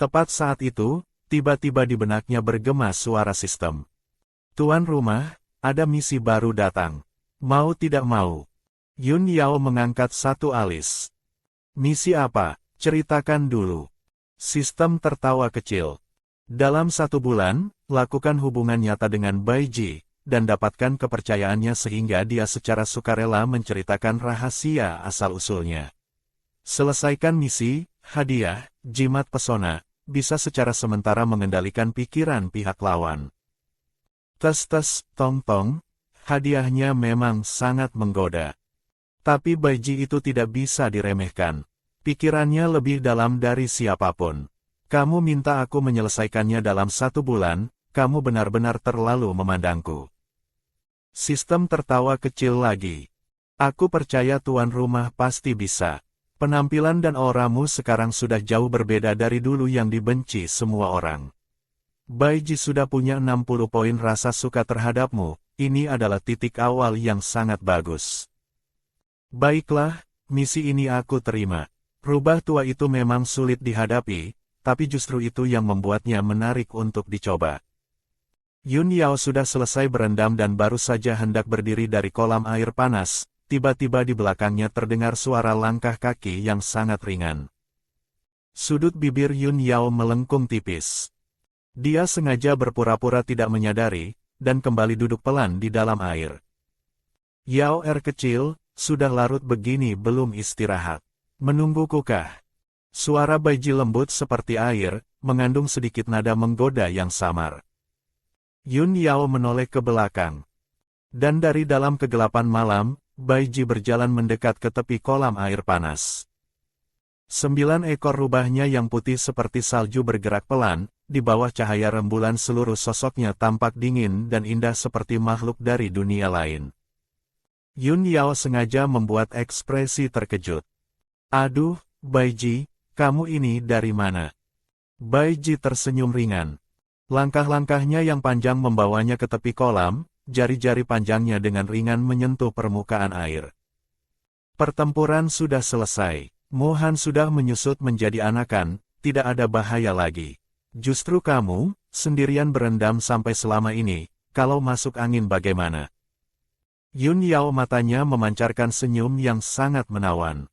Tepat saat itu, tiba-tiba di benaknya bergema suara sistem. Tuan rumah, ada misi baru datang. Mau tidak mau. Yun Yao mengangkat satu alis. Misi apa? Ceritakan dulu. Sistem tertawa kecil. Dalam 1 bulan, lakukan hubungan nyata dengan Bai Ji, dan dapatkan kepercayaannya sehingga dia secara sukarela menceritakan rahasia asal-usulnya. Selesaikan misi, hadiah, jimat pesona, bisa secara sementara mengendalikan pikiran pihak lawan. Tes-tes, tong-tong, hadiahnya memang sangat menggoda. Tapi Bai Ji itu tidak bisa diremehkan. Pikirannya lebih dalam dari siapapun. Kamu minta aku menyelesaikannya dalam 1 bulan, kamu benar-benar terlalu memandangku. Sistem tertawa kecil lagi. Aku percaya tuan rumah pasti bisa. Penampilan dan auramu sekarang sudah jauh berbeda dari dulu yang dibenci semua orang. Bai Ji sudah punya 60 poin rasa suka terhadapmu, ini adalah titik awal yang sangat bagus. Baiklah, misi ini aku terima. Rubah tua itu memang sulit dihadapi, tapi justru itu yang membuatnya menarik untuk dicoba. Yun Yao sudah selesai berendam dan baru saja hendak berdiri dari kolam air panas, tiba-tiba di belakangnya terdengar suara langkah kaki yang sangat ringan. Sudut bibir Yun Yao melengkung tipis. Dia sengaja berpura-pura tidak menyadari, dan kembali duduk pelan di dalam air. Yao kecil, sudah larut begini belum istirahat. Menunggukukah? Suara Bai Ji lembut seperti air, mengandung sedikit nada menggoda yang samar. Yun Yao menoleh ke belakang. Dan dari dalam kegelapan malam, Bai Ji berjalan mendekat ke tepi kolam air panas. 9 ekor rubahnya yang putih seperti salju bergerak pelan, di bawah cahaya rembulan seluruh sosoknya tampak dingin dan indah seperti makhluk dari dunia lain. Yun Yao sengaja membuat ekspresi terkejut. Aduh, Bai Ji, kamu ini dari mana? Bai Ji tersenyum ringan. Langkah-langkahnya yang panjang membawanya ke tepi kolam, jari-jari panjangnya dengan ringan menyentuh permukaan air. Pertempuran sudah selesai. Mohan sudah menyusut menjadi anakan, tidak ada bahaya lagi. Justru kamu, sendirian berendam sampai selama ini, kalau masuk angin bagaimana? Yun Yao matanya memancarkan senyum yang sangat menawan.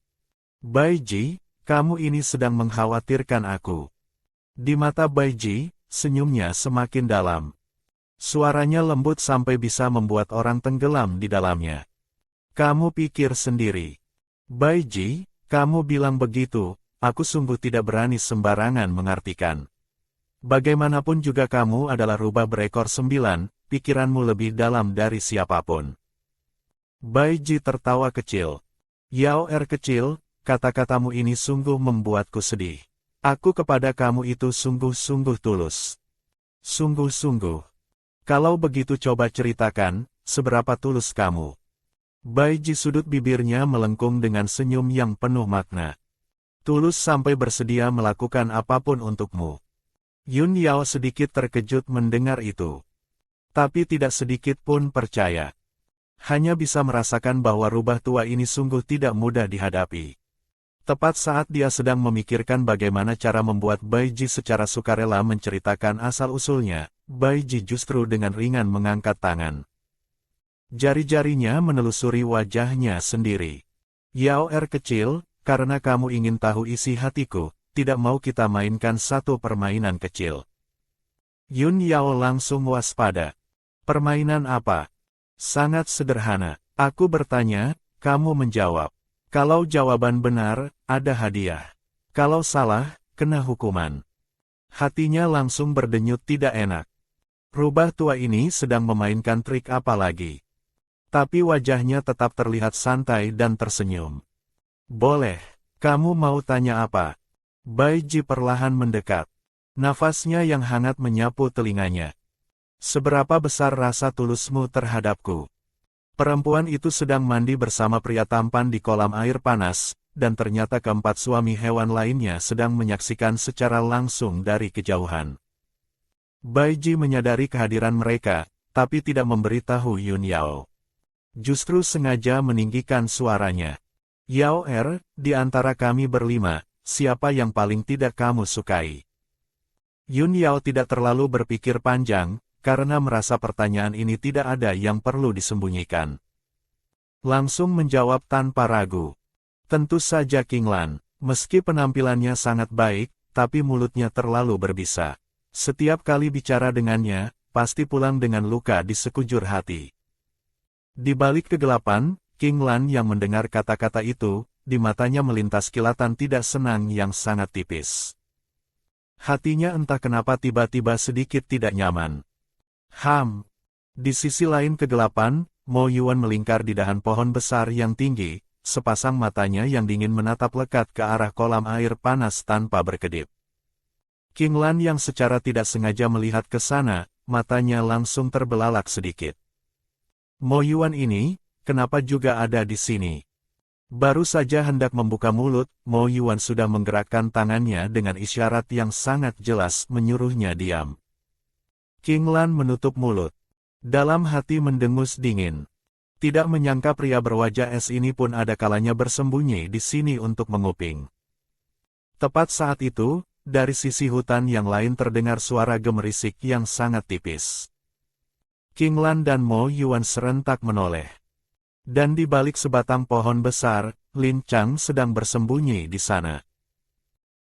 Bai Ji, kamu ini sedang mengkhawatirkan aku. Di mata Bai Ji, senyumnya semakin dalam. Suaranya lembut sampai bisa membuat orang tenggelam di dalamnya. Kamu pikir sendiri. Bai Ji, kamu bilang begitu, aku sungguh tidak berani sembarangan mengartikan. Bagaimanapun juga kamu adalah rubah berekor 9, pikiranmu lebih dalam dari siapapun. Bai Ji tertawa kecil. Yao kecil, kata-katamu ini sungguh membuatku sedih. Aku kepada kamu itu sungguh-sungguh tulus. Sungguh-sungguh. Kalau begitu coba ceritakan, seberapa tulus kamu. Bai Ji sudut bibirnya melengkung dengan senyum yang penuh makna. Tulus sampai bersedia melakukan apapun untukmu. Yun Yao sedikit terkejut mendengar itu. Tapi tidak sedikit pun percaya. Hanya bisa merasakan bahwa rubah tua ini sungguh tidak mudah dihadapi. Tepat saat dia sedang memikirkan bagaimana cara membuat Bai Ji secara sukarela menceritakan asal-usulnya, Bai Ji justru dengan ringan mengangkat tangan. Jari-jarinya menelusuri wajahnya sendiri. Yao kecil, karena kamu ingin tahu isi hatiku, tidak mau kita mainkan satu permainan kecil. Yun Yao langsung waspada. Permainan apa? Sangat sederhana. Aku bertanya, kamu menjawab. Kalau jawaban benar, ada hadiah. Kalau salah, kena hukuman. Hatinya langsung berdenyut tidak enak. Rubah tua ini sedang memainkan trik apa lagi? Tapi wajahnya tetap terlihat santai dan tersenyum. Boleh, kamu mau tanya apa? Bai Ji perlahan mendekat. Nafasnya yang hangat menyapu telinganya. Seberapa besar rasa tulusmu terhadapku? Perempuan itu sedang mandi bersama pria tampan di kolam air panas, dan ternyata keempat suami hewan lainnya sedang menyaksikan secara langsung dari kejauhan. Bai Ji menyadari kehadiran mereka, tapi tidak memberitahu Yun Yao. Justru sengaja meninggikan suaranya. Yao di antara kami berlima, siapa yang paling tidak kamu sukai? Yun Yao tidak terlalu berpikir panjang, karena merasa pertanyaan ini tidak ada yang perlu disembunyikan. Langsung menjawab tanpa ragu. Tentu saja King Lan, meski penampilannya sangat baik, tapi mulutnya terlalu berbisa. Setiap kali bicara dengannya, pasti pulang dengan luka di sekujur hati. Di balik kegelapan, King Lan yang mendengar kata-kata itu, di matanya melintas kilatan tidak senang yang sangat tipis. Hatinya entah kenapa tiba-tiba sedikit tidak nyaman. Di sisi lain kegelapan, Mo Yuan melingkar di dahan pohon besar yang tinggi, sepasang matanya yang dingin menatap lekat ke arah kolam air panas tanpa berkedip. King Lan yang secara tidak sengaja melihat ke sana, matanya langsung terbelalak sedikit. Mo Yuan ini, kenapa juga ada di sini? Baru saja hendak membuka mulut, Mo Yuan sudah menggerakkan tangannya dengan isyarat yang sangat jelas menyuruhnya diam. King Lan menutup mulut. Dalam hati mendengus dingin. Tidak menyangka pria berwajah es ini pun ada kalanya bersembunyi di sini untuk menguping. Tepat saat itu, dari sisi hutan yang lain terdengar suara gemerisik yang sangat tipis. King Lan dan Mo Yuan serentak menoleh. Dan di balik sebatang pohon besar, Lin Chang sedang bersembunyi di sana.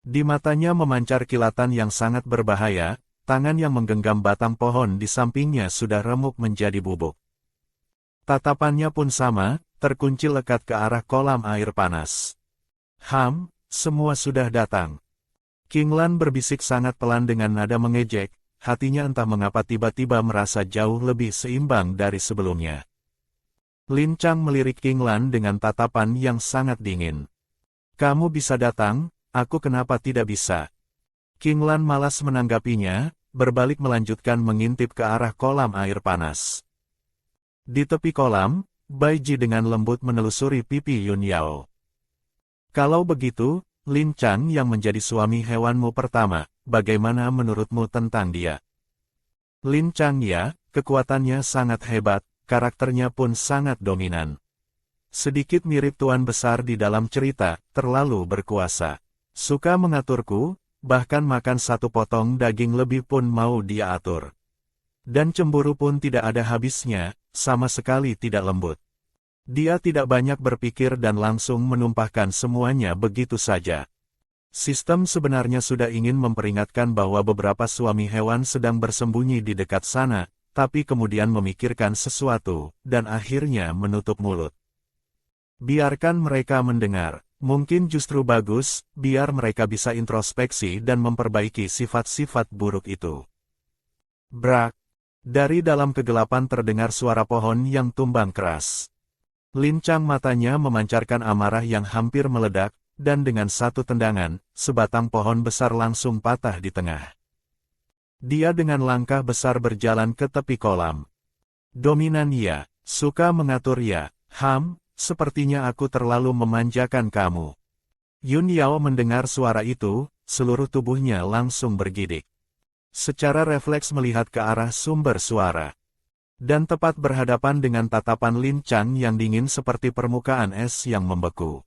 Di matanya memancar kilatan yang sangat berbahaya, tangan yang menggenggam batang pohon di sampingnya sudah remuk menjadi bubuk. Tatapannya pun sama, terkunci lekat ke arah kolam air panas. Semua sudah datang. King Lan berbisik sangat pelan dengan nada mengejek, hatinya entah mengapa tiba-tiba merasa jauh lebih seimbang dari sebelumnya. Lin Chang melirik King Lan dengan tatapan yang sangat dingin. Kamu bisa datang, aku kenapa tidak bisa? King Lan malas menanggapinya, berbalik melanjutkan mengintip ke arah kolam air panas. Di tepi kolam, Bai Ji dengan lembut menelusuri pipi Yun Yao. Kalau begitu, Lin Chang yang menjadi suami hewanmu pertama, bagaimana menurutmu tentang dia? Lin Chang ya, kekuatannya sangat hebat, karakternya pun sangat dominan. Sedikit mirip tuan besar di dalam cerita, terlalu berkuasa. Suka mengaturku, bahkan makan satu potong daging lebih pun mau dia atur. Dan cemburu pun tidak ada habisnya, sama sekali tidak lembut. Dia tidak banyak berpikir dan langsung menumpahkan semuanya begitu saja. Sistem sebenarnya sudah ingin memperingatkan bahwa beberapa suami hewan sedang bersembunyi di dekat sana, tapi kemudian memikirkan sesuatu, dan akhirnya menutup mulut. Biarkan mereka mendengar. Mungkin justru bagus, biar mereka bisa introspeksi dan memperbaiki sifat-sifat buruk itu. Brak! Dari dalam kegelapan terdengar suara pohon yang tumbang keras. Lin Chang matanya memancarkan amarah yang hampir meledak, dan dengan satu tendangan, sebatang pohon besar langsung patah di tengah. Dia dengan langkah besar berjalan ke tepi kolam. Dominan ya, suka mengatur ya, sepertinya aku terlalu memanjakan kamu. Yun Yao mendengar suara itu, seluruh tubuhnya langsung bergidik. Secara refleks melihat ke arah sumber suara. Dan tepat berhadapan dengan tatapan Lin Chang yang dingin seperti permukaan es yang membeku.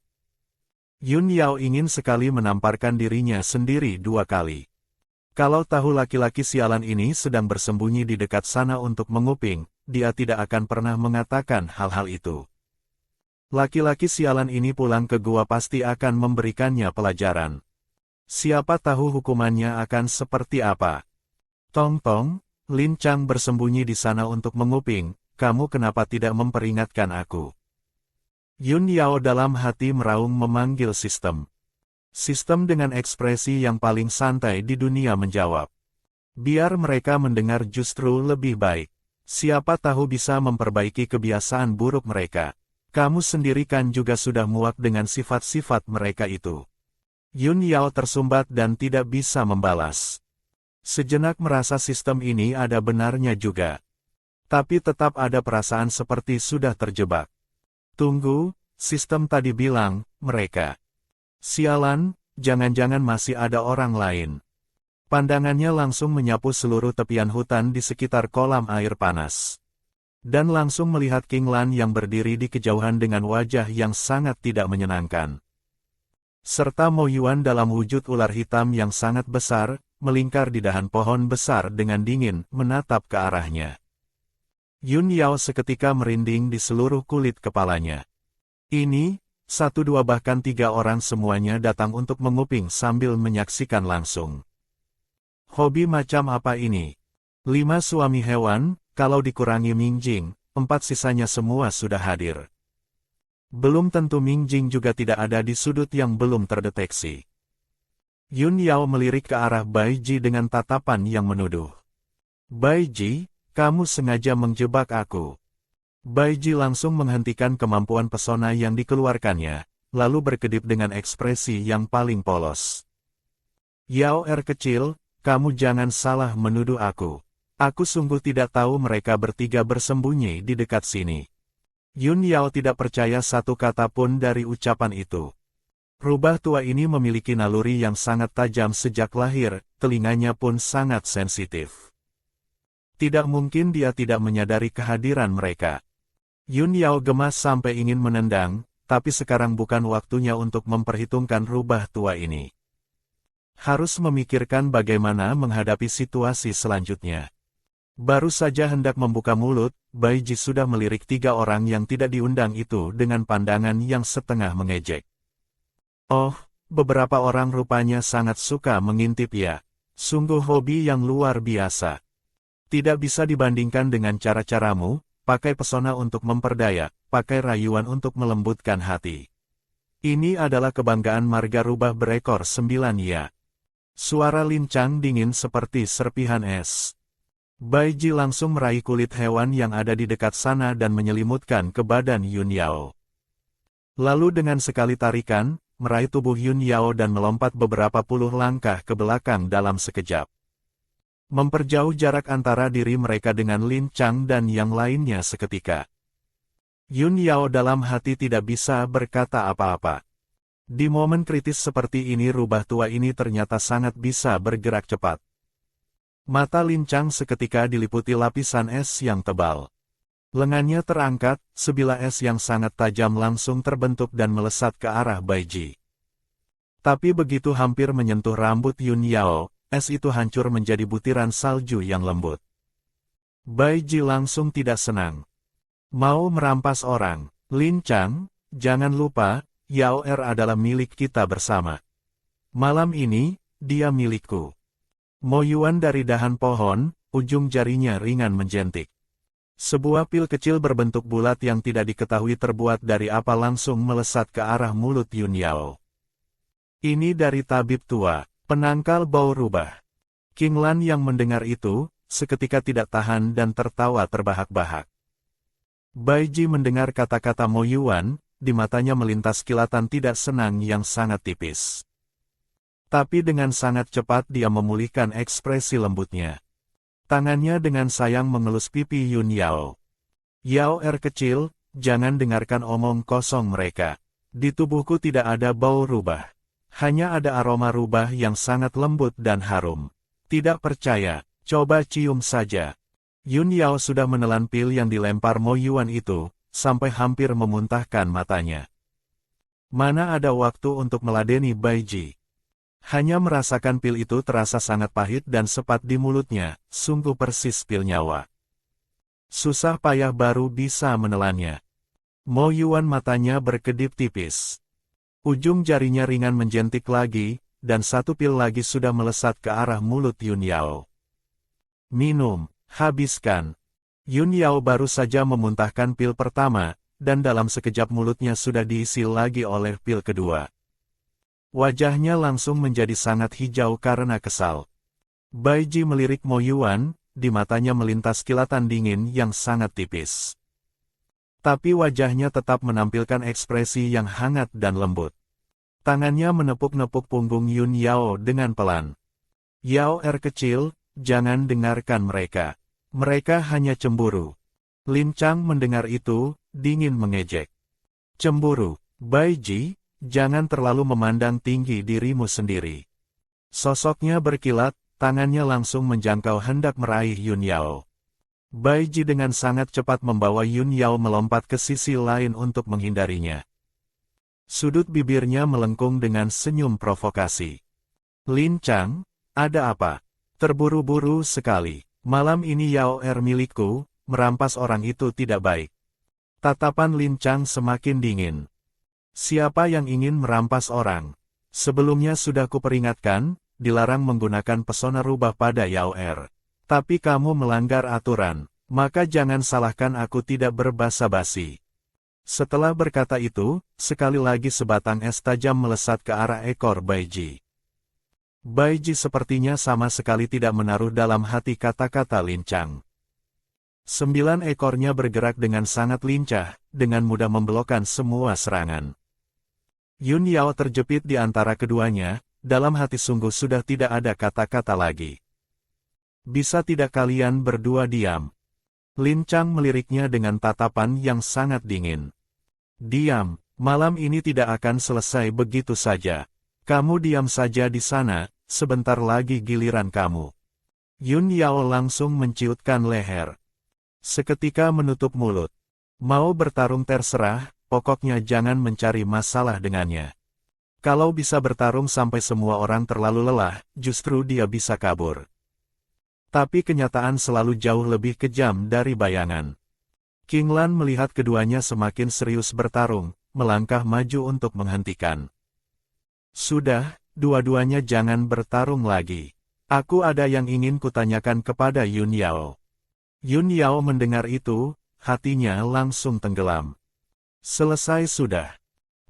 Yun Yao ingin sekali menamparkan dirinya sendiri 2 kali. Kalau tahu laki-laki sialan ini sedang bersembunyi di dekat sana untuk menguping, dia tidak akan pernah mengatakan hal-hal itu. Laki-laki sialan ini pulang ke gua pasti akan memberikannya pelajaran. Siapa tahu hukumannya akan seperti apa. Tong, Lin Chang bersembunyi di sana untuk menguping, kamu kenapa tidak memperingatkan aku? Yun Yao dalam hati meraung memanggil sistem. Sistem dengan ekspresi yang paling santai di dunia menjawab. Biar mereka mendengar justru lebih baik. Siapa tahu bisa memperbaiki kebiasaan buruk mereka. Kamu sendiri kan juga sudah muak dengan sifat-sifat mereka itu. Yun Yao tersumbat dan tidak bisa membalas. Sejenak merasa sistem ini ada benarnya juga. Tapi tetap ada perasaan seperti sudah terjebak. Tunggu, sistem tadi bilang, mereka. Sialan, jangan-jangan masih ada orang lain. Pandangannya langsung menyapu seluruh tepian hutan di sekitar kolam air panas. Dan langsung melihat King Lan yang berdiri di kejauhan dengan wajah yang sangat tidak menyenangkan. serta Mo Yuan dalam wujud ular hitam yang sangat besar, melingkar di dahan pohon besar dengan dingin, menatap ke arahnya. Yun Yao seketika merinding di seluruh kulit kepalanya. Ini, 1 2 bahkan 3 orang semuanya datang untuk menguping sambil menyaksikan langsung. Hobi macam apa ini? 5 suami hewan, kalau dikurangi Mingjing, 4 sisanya semua sudah hadir. Belum tentu Mingjing juga tidak ada di sudut yang belum terdeteksi. Yun Yao melirik ke arah Bai Ji dengan tatapan yang menuduh. Bai Ji, kamu sengaja menjebak aku. Bai Ji langsung menghentikan kemampuan pesona yang dikeluarkannya, lalu berkedip dengan ekspresi yang paling polos. Yao kecil, kamu jangan salah menuduh aku. Aku sungguh tidak tahu mereka bertiga bersembunyi di dekat sini. Yun Yao tidak percaya satu kata pun dari ucapan itu. Rubah tua ini memiliki naluri yang sangat tajam sejak lahir, telinganya pun sangat sensitif. Tidak mungkin dia tidak menyadari kehadiran mereka. Yun Yao gemas sampai ingin menendang, tapi sekarang bukan waktunya untuk memperhitungkan rubah tua ini. Harus memikirkan bagaimana menghadapi situasi selanjutnya. Baru saja hendak membuka mulut, Bai Ji sudah melirik 3 orang yang tidak diundang itu dengan pandangan yang setengah mengejek. Oh, beberapa orang rupanya sangat suka mengintip ya. Sungguh hobi yang luar biasa. Tidak bisa dibandingkan dengan cara-caramu, pakai pesona untuk memperdaya, pakai rayuan untuk melembutkan hati. Ini adalah kebanggaan marga rubah berekor 9 ya. Suara lincang dingin seperti serpihan es. Bai Ji langsung meraih kulit hewan yang ada di dekat sana dan menyelimutkan ke badan Yun Yao. Lalu dengan sekali tarikan, meraih tubuh Yun Yao dan melompat beberapa puluh langkah ke belakang dalam sekejap. Memperjauh jarak antara diri mereka dengan Lin Chang dan yang lainnya seketika. Yun Yao dalam hati tidak bisa berkata apa-apa. Di momen kritis seperti ini rubah tua ini ternyata sangat bisa bergerak cepat. Mata Lin Chang seketika diliputi lapisan es yang tebal. Lengannya terangkat, sebilah es yang sangat tajam langsung terbentuk dan melesat ke arah Bai Ji. Tapi begitu hampir menyentuh rambut Yun Yao, es itu hancur menjadi butiran salju yang lembut. Bai Ji langsung tidak senang. Mau merampas orang, Lin Chang, jangan lupa, Yao adalah milik kita bersama. Malam ini, dia milikku. Mo Yuan dari dahan pohon, ujung jarinya ringan menjentik. Sebuah pil kecil berbentuk bulat yang tidak diketahui terbuat dari apa langsung melesat ke arah mulut Yun Yao. Ini dari tabib tua, penangkal bau rubah. King Lan yang mendengar itu, seketika tidak tahan dan tertawa terbahak-bahak. Bai Ji mendengar kata-kata Mo Yuan, di matanya melintas kilatan tidak senang yang sangat tipis. Tapi dengan sangat cepat dia memulihkan ekspresi lembutnya. Tangannya dengan sayang mengelus pipi Yun Yao. Yao kecil, jangan dengarkan omong kosong mereka. Di tubuhku tidak ada bau rubah. Hanya ada aroma rubah yang sangat lembut dan harum. Tidak percaya, coba cium saja. Yun Yao sudah menelan pil yang dilempar Mo Yuan itu, sampai hampir memuntahkan matanya. Mana ada waktu untuk meladeni Bai Ji. Hanya merasakan pil itu terasa sangat pahit dan sepat di mulutnya, sungguh persis pil nyawa. Susah payah baru bisa menelannya. Mo Yuan matanya berkedip tipis. Ujung jarinya ringan menjentik lagi, dan satu pil lagi sudah melesat ke arah mulut Yun Yao. Minum, habiskan. Yun Yao baru saja memuntahkan pil pertama, dan dalam sekejap mulutnya sudah diisi lagi oleh pil kedua. Wajahnya langsung menjadi sangat hijau karena kesal. Bai Ji melirik Mo Yuan, di matanya melintas kilatan dingin yang sangat tipis. Tapi wajahnya tetap menampilkan ekspresi yang hangat dan lembut. Tangannya menepuk-nepuk punggung Yun Yao dengan pelan. Yao kecil, jangan dengarkan mereka. Mereka hanya cemburu. Lin Chang mendengar itu, dingin mengejek. Cemburu, Bai Ji? Jangan terlalu memandang tinggi dirimu sendiri. Sosoknya berkilat, tangannya langsung menjangkau hendak meraih Yun Yao. Bai Ji dengan sangat cepat membawa Yun Yao melompat ke sisi lain untuk menghindarinya. Sudut bibirnya melengkung dengan senyum provokasi. Lin Chang, ada apa? Terburu-buru sekali. Malam ini Yao milikku, merampas orang itu tidak baik. Tatapan Lin Chang semakin dingin. Siapa yang ingin merampas orang? Sebelumnya sudah kuperingatkan, dilarang menggunakan pesona rubah pada Yao. Tapi kamu melanggar aturan, maka jangan salahkan aku tidak berbasa-basi. Setelah berkata itu, sekali lagi sebatang es tajam melesat ke arah ekor Baiji. Baiji sepertinya sama sekali tidak menaruh dalam hati kata-kata Lin Chang. 9 ekornya bergerak dengan sangat lincah, dengan mudah membelokkan semua serangan. Yun Yao terjepit di antara keduanya, dalam hati sungguh sudah tidak ada kata-kata lagi. Bisa tidak kalian berdua diam? Lin Chang meliriknya dengan tatapan yang sangat dingin. Diam, malam ini tidak akan selesai begitu saja. Kamu diam saja di sana, sebentar lagi giliran kamu. Yun Yao langsung menciutkan leher. Seketika menutup mulut. Mau bertarung terserah, pokoknya jangan mencari masalah dengannya. Kalau bisa bertarung sampai semua orang terlalu lelah, justru dia bisa kabur. Tapi kenyataan selalu jauh lebih kejam dari bayangan. King Lan melihat keduanya semakin serius bertarung, melangkah maju untuk menghentikan. Sudah, dua-duanya jangan bertarung lagi. Aku ada yang ingin kutanyakan kepada Yun Yao. Yun Yao mendengar itu, hatinya langsung tenggelam. Selesai sudah.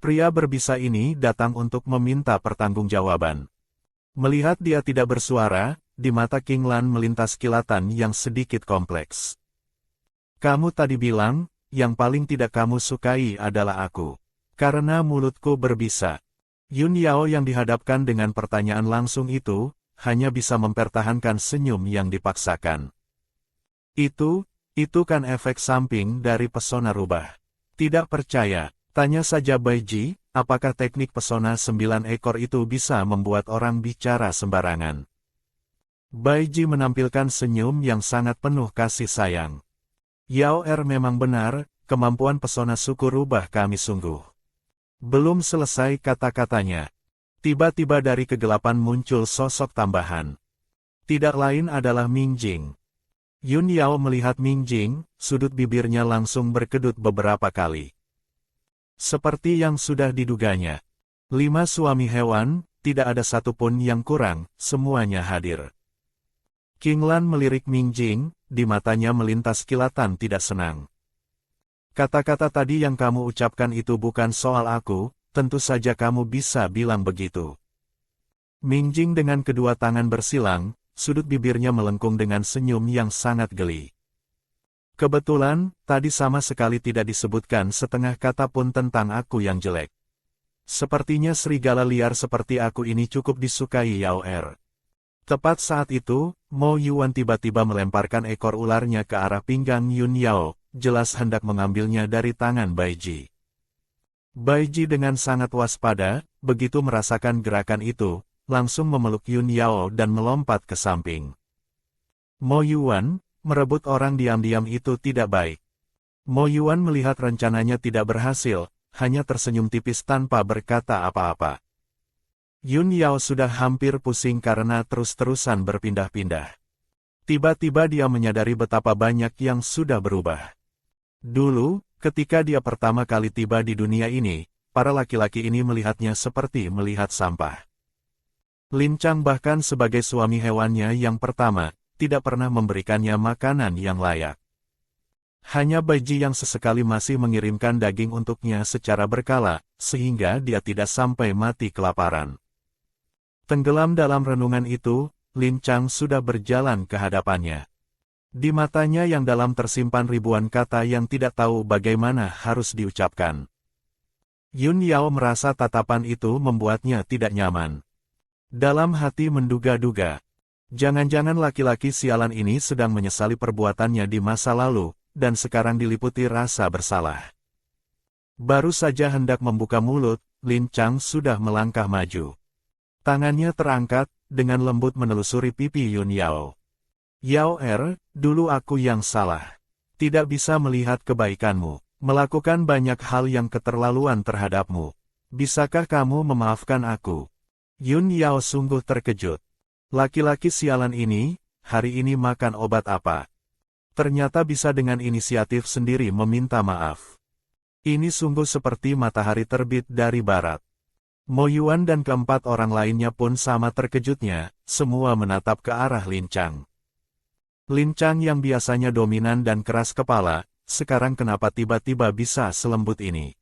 Pria berbisa ini datang untuk meminta pertanggungjawaban. Melihat dia tidak bersuara, di mata King Lan melintas kilatan yang sedikit kompleks. Kamu tadi bilang, yang paling tidak kamu sukai adalah aku. Karena mulutku berbisa. Yun Yao yang dihadapkan dengan pertanyaan langsung itu, hanya bisa mempertahankan senyum yang dipaksakan. Itu kan efek samping dari pesona rubah. Tidak percaya, tanya saja Baiji, apakah teknik pesona 9 ekor itu bisa membuat orang bicara sembarangan. Baiji menampilkan senyum yang sangat penuh kasih sayang. Yao memang benar, kemampuan pesona suku rubah kami sungguh. Belum selesai kata-katanya. Tiba-tiba dari kegelapan muncul sosok tambahan. Tidak lain adalah Ming Jing. Yun Yao melihat Ming Jing, sudut bibirnya langsung berkedut beberapa kali. Seperti yang sudah diduganya. 5 suami hewan, tidak ada satupun yang kurang, semuanya hadir. King Lan melirik Ming Jing, di matanya melintas kilatan tidak senang. Kata-kata tadi yang kamu ucapkan itu bukan soal aku, tentu saja kamu bisa bilang begitu. Ming Jing dengan kedua tangan bersilang, sudut bibirnya melengkung dengan senyum yang sangat geli. Kebetulan, tadi sama sekali tidak disebutkan setengah kata pun tentang aku yang jelek. Sepertinya serigala liar seperti aku ini cukup disukai Yao. Tepat saat itu, Mo Yuan tiba-tiba melemparkan ekor ularnya ke arah pinggang Yun Yao, jelas hendak mengambilnya dari tangan Baiji. Baiji dengan sangat waspada, begitu merasakan gerakan itu, langsung memeluk Yun Yao dan melompat ke samping. Mo Yuan, merebut orang diam-diam itu tidak baik. Mo Yuan melihat rencananya tidak berhasil, hanya tersenyum tipis tanpa berkata apa-apa. Yun Yao sudah hampir pusing karena terus-terusan berpindah-pindah. Tiba-tiba dia menyadari betapa banyak yang sudah berubah. Dulu, ketika dia pertama kali tiba di dunia ini, para laki-laki ini melihatnya seperti melihat sampah. Lin Chang bahkan sebagai suami hewannya yang pertama, tidak pernah memberikannya makanan yang layak. Hanya Baiji yang sesekali masih mengirimkan daging untuknya secara berkala, sehingga dia tidak sampai mati kelaparan. Tenggelam dalam renungan itu, Lin Chang sudah berjalan ke hadapannya. Di matanya yang dalam tersimpan ribuan kata yang tidak tahu bagaimana harus diucapkan. Yun Yao merasa tatapan itu membuatnya tidak nyaman. Dalam hati menduga-duga, jangan-jangan laki-laki sialan ini sedang menyesali perbuatannya di masa lalu, dan sekarang diliputi rasa bersalah. Baru saja hendak membuka mulut, Lin Chang sudah melangkah maju. Tangannya terangkat, dengan lembut menelusuri pipi Yun Yao. Yao, dulu aku yang salah. Tidak bisa melihat kebaikanmu, melakukan banyak hal yang keterlaluan terhadapmu. Bisakah kamu memaafkan aku? Yun Yao sungguh terkejut. Laki-laki sialan ini, hari ini makan obat apa? Ternyata bisa dengan inisiatif sendiri meminta maaf. Ini sungguh seperti matahari terbit dari barat. Mo Yuan dan keempat orang lainnya pun sama terkejutnya, semua menatap ke arah Lin Chang. Lin Chang yang biasanya dominan dan keras kepala, sekarang kenapa tiba-tiba bisa selembut ini?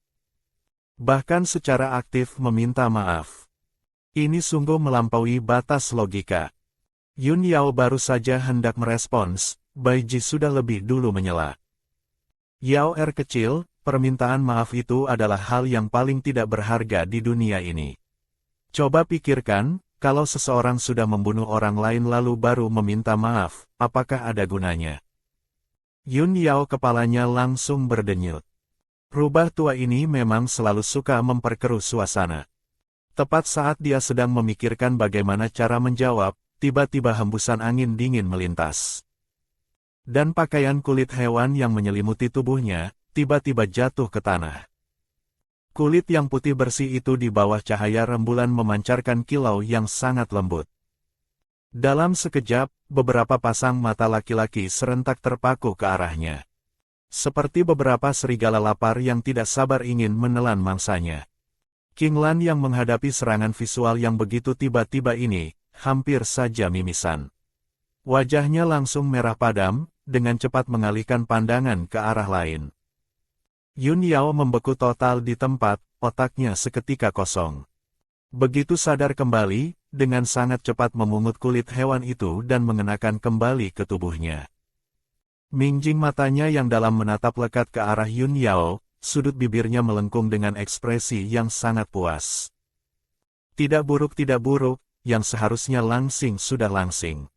Bahkan secara aktif meminta maaf. Ini sungguh melampaui batas logika. Yun Yao baru saja hendak merespons, Bai Ji sudah lebih dulu menyela. Yao kecil, permintaan maaf itu adalah hal yang paling tidak berharga di dunia ini. Coba pikirkan, kalau seseorang sudah membunuh orang lain lalu baru meminta maaf, apakah ada gunanya? Yun Yao kepalanya langsung berdenyut. Rubah tua ini memang selalu suka memperkeruh suasana. Tepat saat dia sedang memikirkan bagaimana cara menjawab, tiba-tiba hembusan angin dingin melintas. Dan pakaian kulit hewan yang menyelimuti tubuhnya, tiba-tiba jatuh ke tanah. Kulit yang putih bersih itu di bawah cahaya rembulan memancarkan kilau yang sangat lembut. Dalam sekejap, beberapa pasang mata laki-laki serentak terpaku ke arahnya. Seperti beberapa serigala lapar yang tidak sabar ingin menelan mangsanya. King Lan yang menghadapi serangan visual yang begitu tiba-tiba ini, hampir saja mimisan. Wajahnya langsung merah padam, dengan cepat mengalihkan pandangan ke arah lain. Yun Yao membeku total di tempat, otaknya seketika kosong. Begitu sadar kembali, dengan sangat cepat memungut kulit hewan itu dan mengenakan kembali ke tubuhnya. Mingjing matanya yang dalam menatap lekat ke arah Yun Yao, sudut bibirnya melengkung dengan ekspresi yang sangat puas. Tidak buruk, yang seharusnya langsing sudah langsing.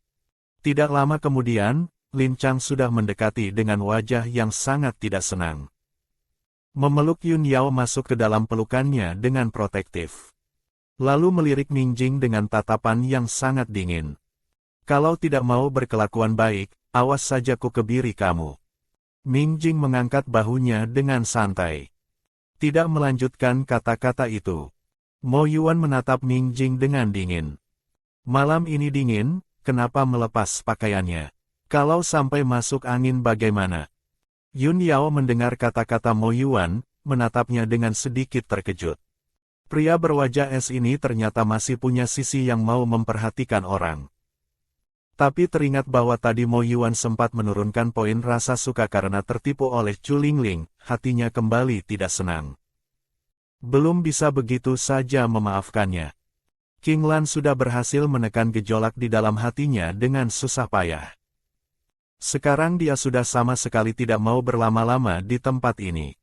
Tidak lama kemudian, Lin Chang sudah mendekati dengan wajah yang sangat tidak senang. Memeluk Yun Yao masuk ke dalam pelukannya dengan protektif. Lalu melirik Mingjing dengan tatapan yang sangat dingin. Kalau tidak mau berkelakuan baik, awas saja ku kebiri kamu. Mingjing mengangkat bahunya dengan santai. Tidak melanjutkan kata-kata itu. Mo Yuan menatap Mingjing dengan dingin. Malam ini dingin, kenapa melepas pakaiannya? Kalau sampai masuk angin bagaimana? Yun Yao mendengar kata-kata Mo Yuan, menatapnya dengan sedikit terkejut. Pria berwajah es ini ternyata masih punya sisi yang mau memperhatikan orang. Tapi teringat bahwa tadi Mo Yuan sempat menurunkan poin rasa suka karena tertipu oleh Chu Lingling, hatinya kembali tidak senang. Belum bisa begitu saja memaafkannya. King Lan sudah berhasil menekan gejolak di dalam hatinya dengan susah payah. Sekarang dia sudah sama sekali tidak mau berlama-lama di tempat ini.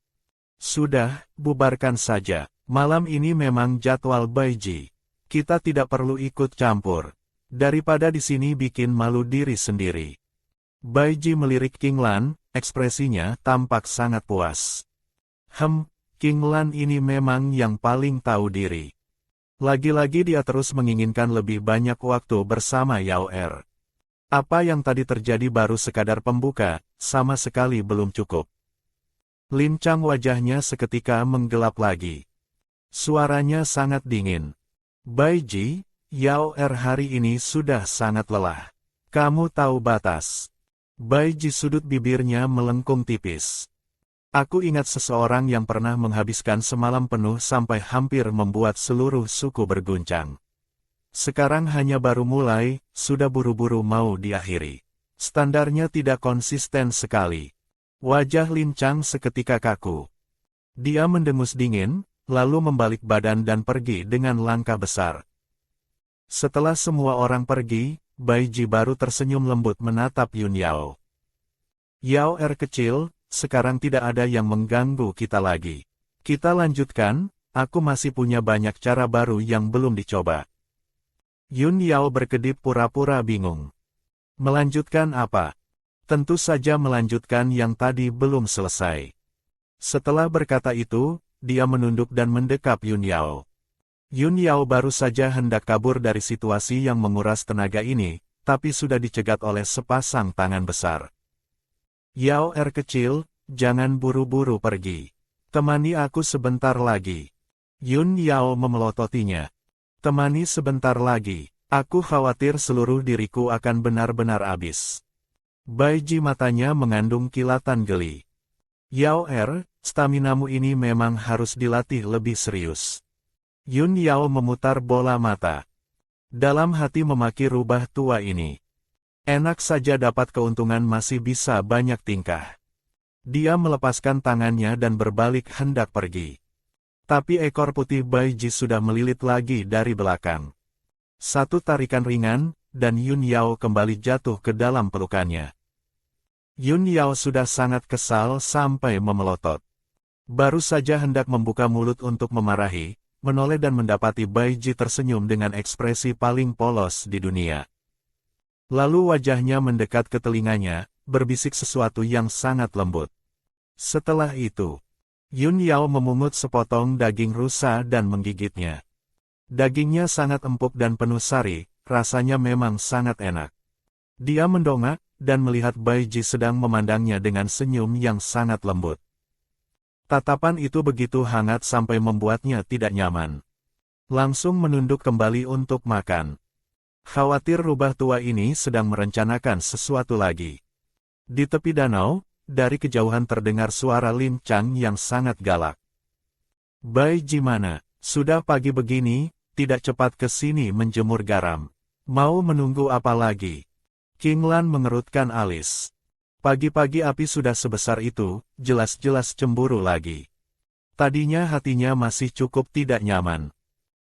Sudah, bubarkan saja. Malam ini memang jadwal Bai Ji. Kita tidak perlu ikut campur. Daripada di sini bikin malu diri sendiri. Bai Ji melirik King Lan, ekspresinya tampak sangat puas. King Lan ini memang yang paling tahu diri. Lagi-lagi dia terus menginginkan lebih banyak waktu bersama Yao Er. Apa yang tadi terjadi baru sekadar pembuka, sama sekali belum cukup. Lin Chang wajahnya seketika menggelap lagi. Suaranya sangat dingin. Bai Ji, Yao Er hari ini sudah sangat lelah. Kamu tahu batas. Bai Ji sudut bibirnya melengkung tipis. Aku ingat seseorang yang pernah menghabiskan semalam penuh sampai hampir membuat seluruh suku berguncang. Sekarang hanya baru mulai, sudah buru-buru mau diakhiri. Standarnya tidak konsisten sekali. Wajah Lin Chang seketika kaku. Dia mendengus dingin, lalu membalik badan dan pergi dengan langkah besar. Setelah semua orang pergi, Bai Ji baru tersenyum lembut menatap Yun Yao. Yao Er kecil, sekarang tidak ada yang mengganggu kita lagi. Kita lanjutkan, aku masih punya banyak cara baru yang belum dicoba. Yun Yao berkedip pura-pura bingung. Melanjutkan apa? Tentu saja melanjutkan yang tadi belum selesai. Setelah berkata itu, dia menunduk dan mendekap Yun Yao. Yun Yao baru saja hendak kabur dari situasi yang menguras tenaga ini, tapi sudah dicegat oleh sepasang tangan besar. Yao Er kecil, jangan buru-buru pergi. Temani aku sebentar lagi. Yun Yao memelototinya. Temani sebentar lagi, aku khawatir seluruh diriku akan benar-benar habis. Bai Ji matanya mengandung kilatan geli. Yao staminamu ini memang harus dilatih lebih serius. Yun Yao memutar bola mata. Dalam hati memaki rubah tua ini. Enak saja dapat keuntungan masih bisa banyak tingkah. Dia melepaskan tangannya dan berbalik hendak pergi. Tapi ekor putih Bai Ji sudah melilit lagi dari belakang. Satu tarikan ringan, dan Yun Yao kembali jatuh ke dalam pelukannya. Yun Yao sudah sangat kesal sampai memelotot. Baru saja hendak membuka mulut untuk memarahi, menoleh dan mendapati Bai Ji tersenyum dengan ekspresi paling polos di dunia. Lalu wajahnya mendekat ke telinganya, berbisik sesuatu yang sangat lembut. Setelah itu, Yun Yao memungut sepotong daging rusa dan menggigitnya. Dagingnya sangat empuk dan penuh sari, rasanya memang sangat enak. Dia mendongak, dan melihat Bai Ji sedang memandangnya dengan senyum yang sangat lembut. Tatapan itu begitu hangat sampai membuatnya tidak nyaman. Langsung menunduk kembali untuk makan. Khawatir rubah tua ini sedang merencanakan sesuatu lagi. Di tepi danau, dari kejauhan terdengar suara Lin Chang yang sangat galak. Bai Ji mana, sudah pagi begini, tidak cepat ke sini menjemur garam. Mau menunggu apa lagi? King Lan mengerutkan alis. Pagi-pagi api sudah sebesar itu, jelas-jelas cemburu lagi. Tadinya hatinya masih cukup tidak nyaman.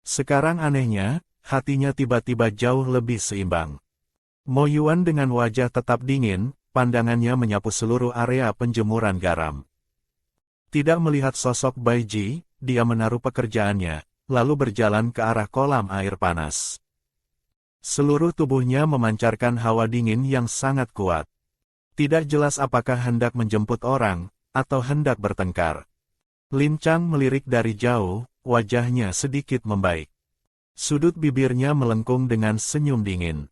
Sekarang anehnya, hatinya tiba-tiba jauh lebih seimbang. Mo Yuan dengan wajah tetap dingin, pandangannya menyapu seluruh area penjemuran garam. Tidak melihat sosok Bai Ji, dia menaruh pekerjaannya, lalu berjalan ke arah kolam air panas. Seluruh tubuhnya memancarkan hawa dingin yang sangat kuat. Tidak jelas apakah hendak menjemput orang, atau hendak bertengkar. Lin Chang melirik dari jauh, wajahnya sedikit membaik. Sudut bibirnya melengkung dengan senyum dingin.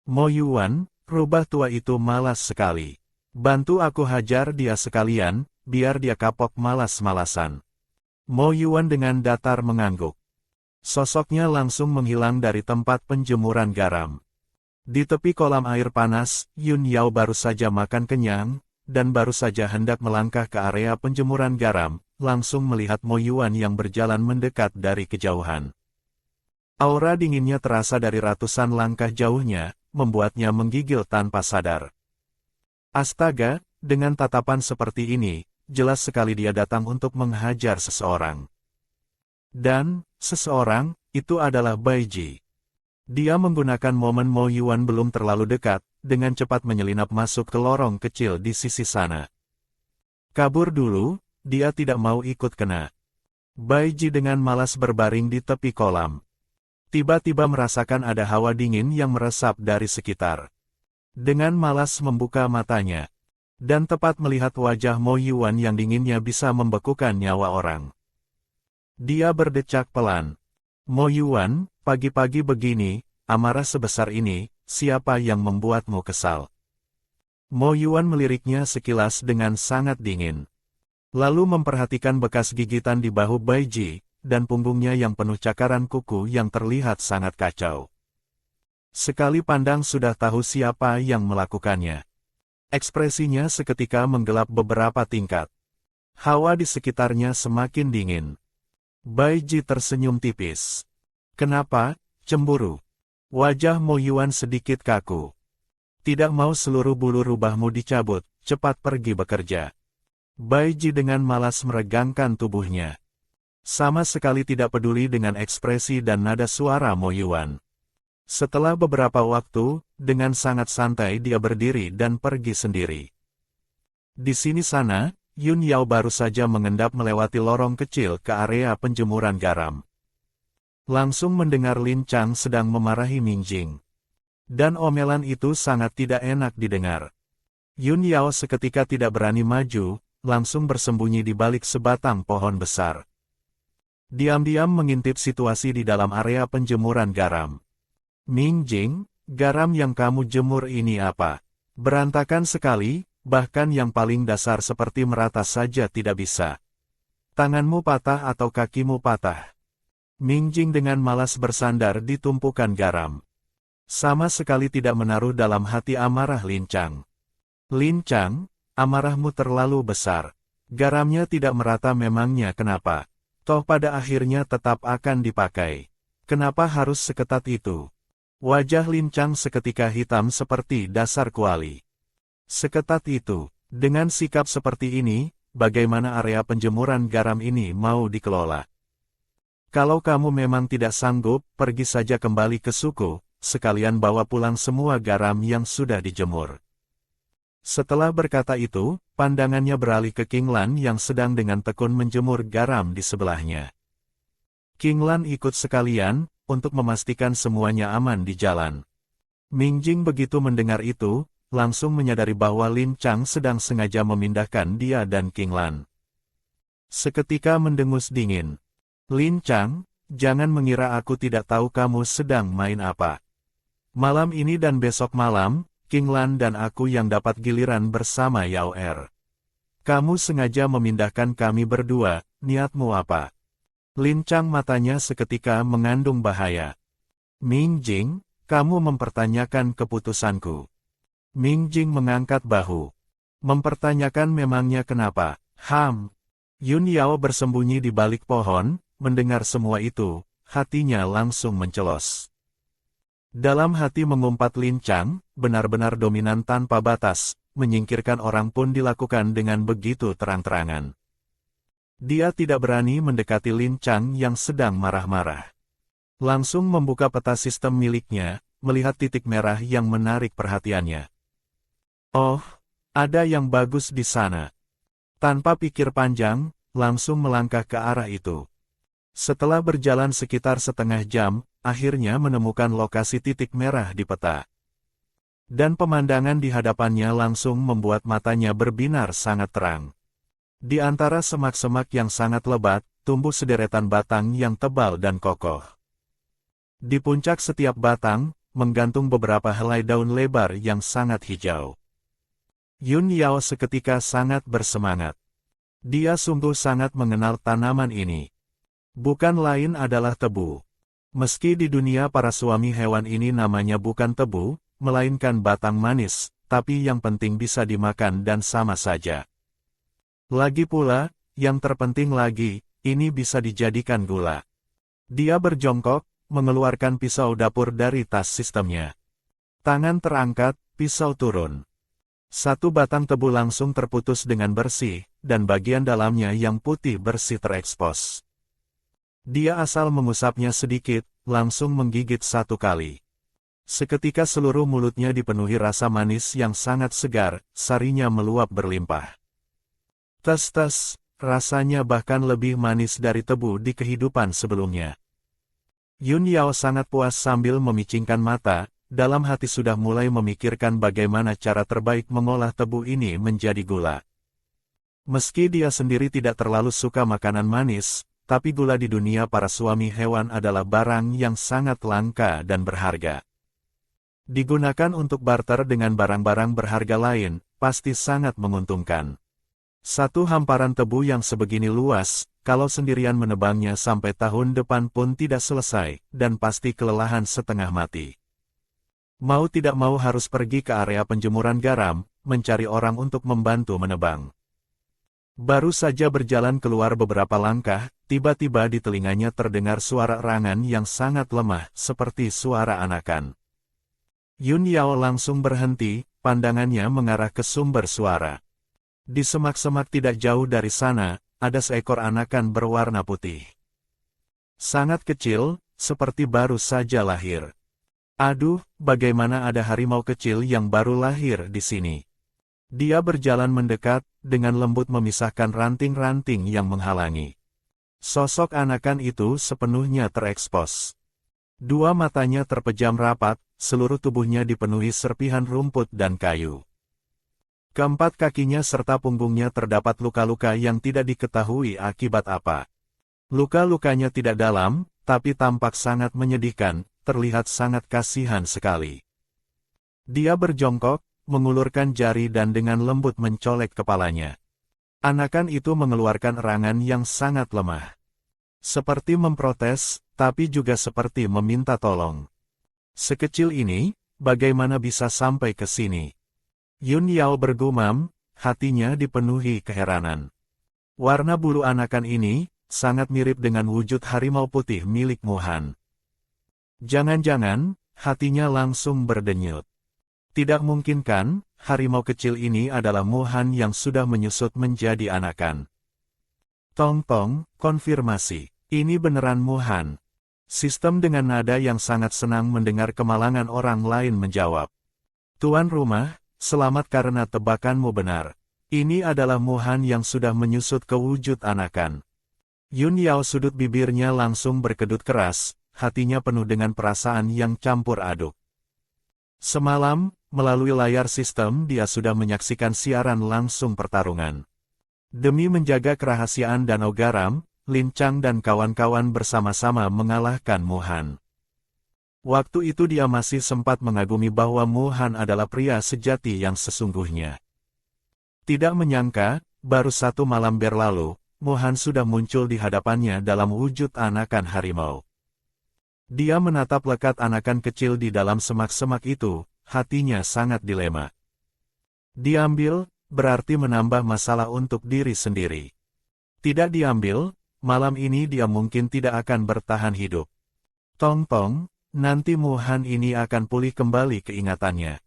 Mo Yuan, rubah tua itu malas sekali. Bantu aku hajar dia sekalian, biar dia kapok malas-malasan. Mo Yuan dengan datar mengangguk. Sosoknya langsung menghilang dari tempat penjemuran garam. Di tepi kolam air panas, Yun Yao baru saja makan kenyang, dan baru saja hendak melangkah ke area penjemuran garam, langsung melihat Mo Yuan yang berjalan mendekat dari kejauhan. Aura dinginnya terasa dari ratusan langkah jauhnya, membuatnya menggigil tanpa sadar. Astaga, dengan tatapan seperti ini, jelas sekali dia datang untuk menghajar seseorang. Dan, seseorang, itu adalah Bai Ji. Dia menggunakan momen Mo Yuan belum terlalu dekat, dengan cepat menyelinap masuk ke lorong kecil di sisi sana. Kabur dulu, dia tidak mau ikut kena. Bai Ji dengan malas berbaring di tepi kolam. Tiba-tiba merasakan ada hawa dingin yang meresap dari sekitar. Dengan malas membuka matanya. Dan tepat melihat wajah Mo Yuan yang dinginnya bisa membekukan nyawa orang. Dia berdecak pelan. Mo Yuan, pagi-pagi begini, amarah sebesar ini, siapa yang membuatmu kesal? Mo Yuan meliriknya sekilas dengan sangat dingin. Lalu memperhatikan bekas gigitan di bahu Bai Ji, dan punggungnya yang penuh cakaran kuku yang terlihat sangat kacau. Sekali pandang sudah tahu siapa yang melakukannya. Ekspresinya seketika menggelap beberapa tingkat. Hawa di sekitarnya semakin dingin. Bai Ji tersenyum tipis. Kenapa, cemburu? Wajah Mo Yuan sedikit kaku. Tidak mau seluruh bulu rubahmu dicabut, cepat pergi bekerja. Bai Ji dengan malas meregangkan tubuhnya. Sama sekali tidak peduli dengan ekspresi dan nada suara Mo Yuan. Setelah beberapa waktu, dengan sangat santai dia berdiri dan pergi sendiri. Di sini-sana, Yun Yao baru saja mengendap melewati lorong kecil ke area penjemuran garam. Langsung mendengar Lin Chang sedang memarahi Ming Jing. Dan omelan itu sangat tidak enak didengar. Yun Yao seketika tidak berani maju, langsung bersembunyi di balik sebatang pohon besar. Diam-diam mengintip situasi di dalam area penjemuran garam. Ming Jing, garam yang kamu jemur ini apa? Berantakan sekali. Bahkan yang paling dasar seperti merata saja tidak bisa. Tanganmu patah atau kakimu patah. Mingjing dengan malas bersandar di tumpukan garam. Sama sekali tidak menaruh dalam hati amarah Lin Chang. Lin Chang, amarahmu terlalu besar. Garamnya tidak merata memangnya kenapa? Toh pada akhirnya tetap akan dipakai. Kenapa harus seketat itu? Wajah Lin Chang seketika hitam seperti dasar kuali. Seketat itu, dengan sikap seperti ini, bagaimana area penjemuran garam ini mau dikelola? Kalau kamu memang tidak sanggup, pergi saja kembali ke suku, sekalian bawa pulang semua garam yang sudah dijemur. Setelah berkata itu, pandangannya beralih ke King Lan yang sedang dengan tekun menjemur garam di sebelahnya. King Lan ikut sekalian, untuk memastikan semuanya aman di jalan. Mingjing begitu mendengar itu, langsung menyadari bahwa Lin Chang sedang sengaja memindahkan dia dan King Lan. Seketika mendengus dingin. Lin Chang, jangan mengira aku tidak tahu kamu sedang main apa. Malam ini dan besok malam, King Lan dan aku yang dapat giliran bersama Yao Er. Kamu sengaja memindahkan kami berdua, niatmu apa? Lin Chang matanya seketika mengandung bahaya. Mingjing, kamu mempertanyakan keputusanku. Mingjing mengangkat bahu. Mempertanyakan memangnya kenapa? Yun Yao bersembunyi di balik pohon, mendengar semua itu, hatinya langsung mencelos. Dalam hati mengumpat Lin Chang, benar-benar dominan tanpa batas, menyingkirkan orang pun dilakukan dengan begitu terang-terangan. Dia tidak berani mendekati Lin Chang yang sedang marah-marah. Langsung membuka peta sistem miliknya, melihat titik merah yang menarik perhatiannya. Oh, ada yang bagus di sana. Tanpa pikir panjang, langsung melangkah ke arah itu. Setelah berjalan sekitar setengah jam, akhirnya menemukan lokasi titik merah di peta. Dan pemandangan di hadapannya langsung membuat matanya berbinar sangat terang. Di antara semak-semak yang sangat lebat, tumbuh sederetan batang yang tebal dan kokoh. Di puncak setiap batang, menggantung beberapa helai daun lebar yang sangat hijau. Yun Yao seketika sangat bersemangat. Dia sungguh sangat mengenal tanaman ini. Bukan lain adalah tebu. Meski di dunia para suami hewan ini namanya bukan tebu, melainkan batang manis, tapi yang penting bisa dimakan dan sama saja. Lagi pula, yang terpenting lagi, ini bisa dijadikan gula. Dia berjongkok, mengeluarkan pisau dapur dari tas sistemnya. Tangan terangkat, pisau turun. Satu batang tebu langsung terputus dengan bersih, dan bagian dalamnya yang putih bersih terekspos. Dia asal mengusapnya sedikit, langsung menggigit satu kali. Seketika seluruh mulutnya dipenuhi rasa manis yang sangat segar, sarinya meluap berlimpah. Tes-tes, rasanya bahkan lebih manis dari tebu di kehidupan sebelumnya. Yun Yao sangat puas sambil memicingkan mata, dalam hati sudah mulai memikirkan bagaimana cara terbaik mengolah tebu ini menjadi gula. Meski dia sendiri tidak terlalu suka makanan manis, tapi gula di dunia para suami hewan adalah barang yang sangat langka dan berharga. Digunakan untuk barter dengan barang-barang berharga lain, pasti sangat menguntungkan. Satu hamparan tebu yang sebegini luas, kalau sendirian menebangnya sampai tahun depan pun tidak selesai, dan pasti kelelahan setengah mati. Mau tidak mau harus pergi ke area penjemuran garam, mencari orang untuk membantu menebang. Baru saja berjalan keluar beberapa langkah, tiba-tiba di telinganya terdengar suara erangan yang sangat lemah, seperti suara anakan. Yun Yao langsung berhenti, pandangannya mengarah ke sumber suara. Di semak-semak tidak jauh dari sana, ada seekor anakan berwarna putih. Sangat kecil, seperti baru saja lahir. Aduh, bagaimana ada harimau kecil yang baru lahir di sini. Dia berjalan mendekat, dengan lembut memisahkan ranting-ranting yang menghalangi. Sosok anakan itu sepenuhnya terekspos. Dua matanya terpejam rapat, seluruh tubuhnya dipenuhi serpihan rumput dan kayu. Keempat kakinya serta punggungnya terdapat luka-luka yang tidak diketahui akibat apa. Luka-lukanya tidak dalam, tapi tampak sangat menyedihkan, terlihat sangat kasihan sekali. Dia berjongkok, mengulurkan jari dan dengan lembut mencolek kepalanya. Anakan itu mengeluarkan erangan yang sangat lemah. Seperti memprotes, tapi juga seperti meminta tolong. Sekecil ini, bagaimana bisa sampai ke sini? Yun Yao bergumam, hatinya dipenuhi keheranan. Warna bulu anakan ini, sangat mirip dengan wujud harimau putih milik Mu-Han. Jangan-jangan, hatinya langsung berdenyut. Tidak mungkin kan, harimau kecil ini adalah Mu-Han yang sudah menyusut menjadi anakan. Tong-tong, konfirmasi. Ini beneran Mu-Han. Sistem dengan nada yang sangat senang mendengar kemalangan orang lain menjawab. Tuan rumah, selamat karena tebakanmu benar. Ini adalah Mu-Han yang sudah menyusut ke wujud anakan. Yun Yao sudut bibirnya langsung berkedut keras, hatinya penuh dengan perasaan yang campur aduk. Semalam, melalui layar sistem dia sudah menyaksikan siaran langsung pertarungan. Demi menjaga kerahasiaan Danau Garam, Lin Chang dan kawan-kawan bersama-sama mengalahkan Mu-Han. Waktu itu dia masih sempat mengagumi bahwa Mu-Han adalah pria sejati yang sesungguhnya. Tidak menyangka, baru 1 malam berlalu, Mu-Han sudah muncul di hadapannya dalam wujud anakan harimau. Dia menatap lekat anakan kecil di dalam semak-semak itu, hatinya sangat dilema. Diambil, berarti menambah masalah untuk diri sendiri. Tidak diambil, malam ini dia mungkin tidak akan bertahan hidup. Tong-tong, nanti Mu-Han ini akan pulih kembali keingatannya.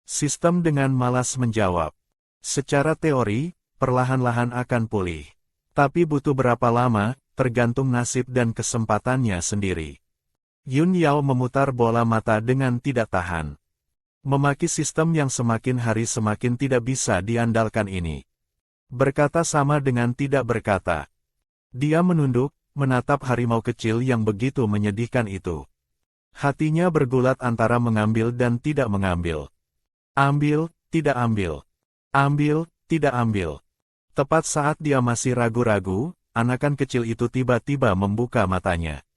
Sistem dengan malas menjawab. Secara teori, perlahan-lahan akan pulih. Tapi butuh berapa lama, tergantung nasib dan kesempatannya sendiri. Yun Yao memutar bola mata dengan tidak tahan. Memaki sistem yang semakin hari semakin tidak bisa diandalkan ini. Berkata sama dengan tidak berkata. Dia menunduk, menatap harimau kecil yang begitu menyedihkan itu. Hatinya bergulat antara mengambil dan tidak mengambil. Ambil, tidak ambil. Ambil, tidak ambil. Tepat saat dia masih ragu-ragu, anakan kecil itu tiba-tiba membuka matanya.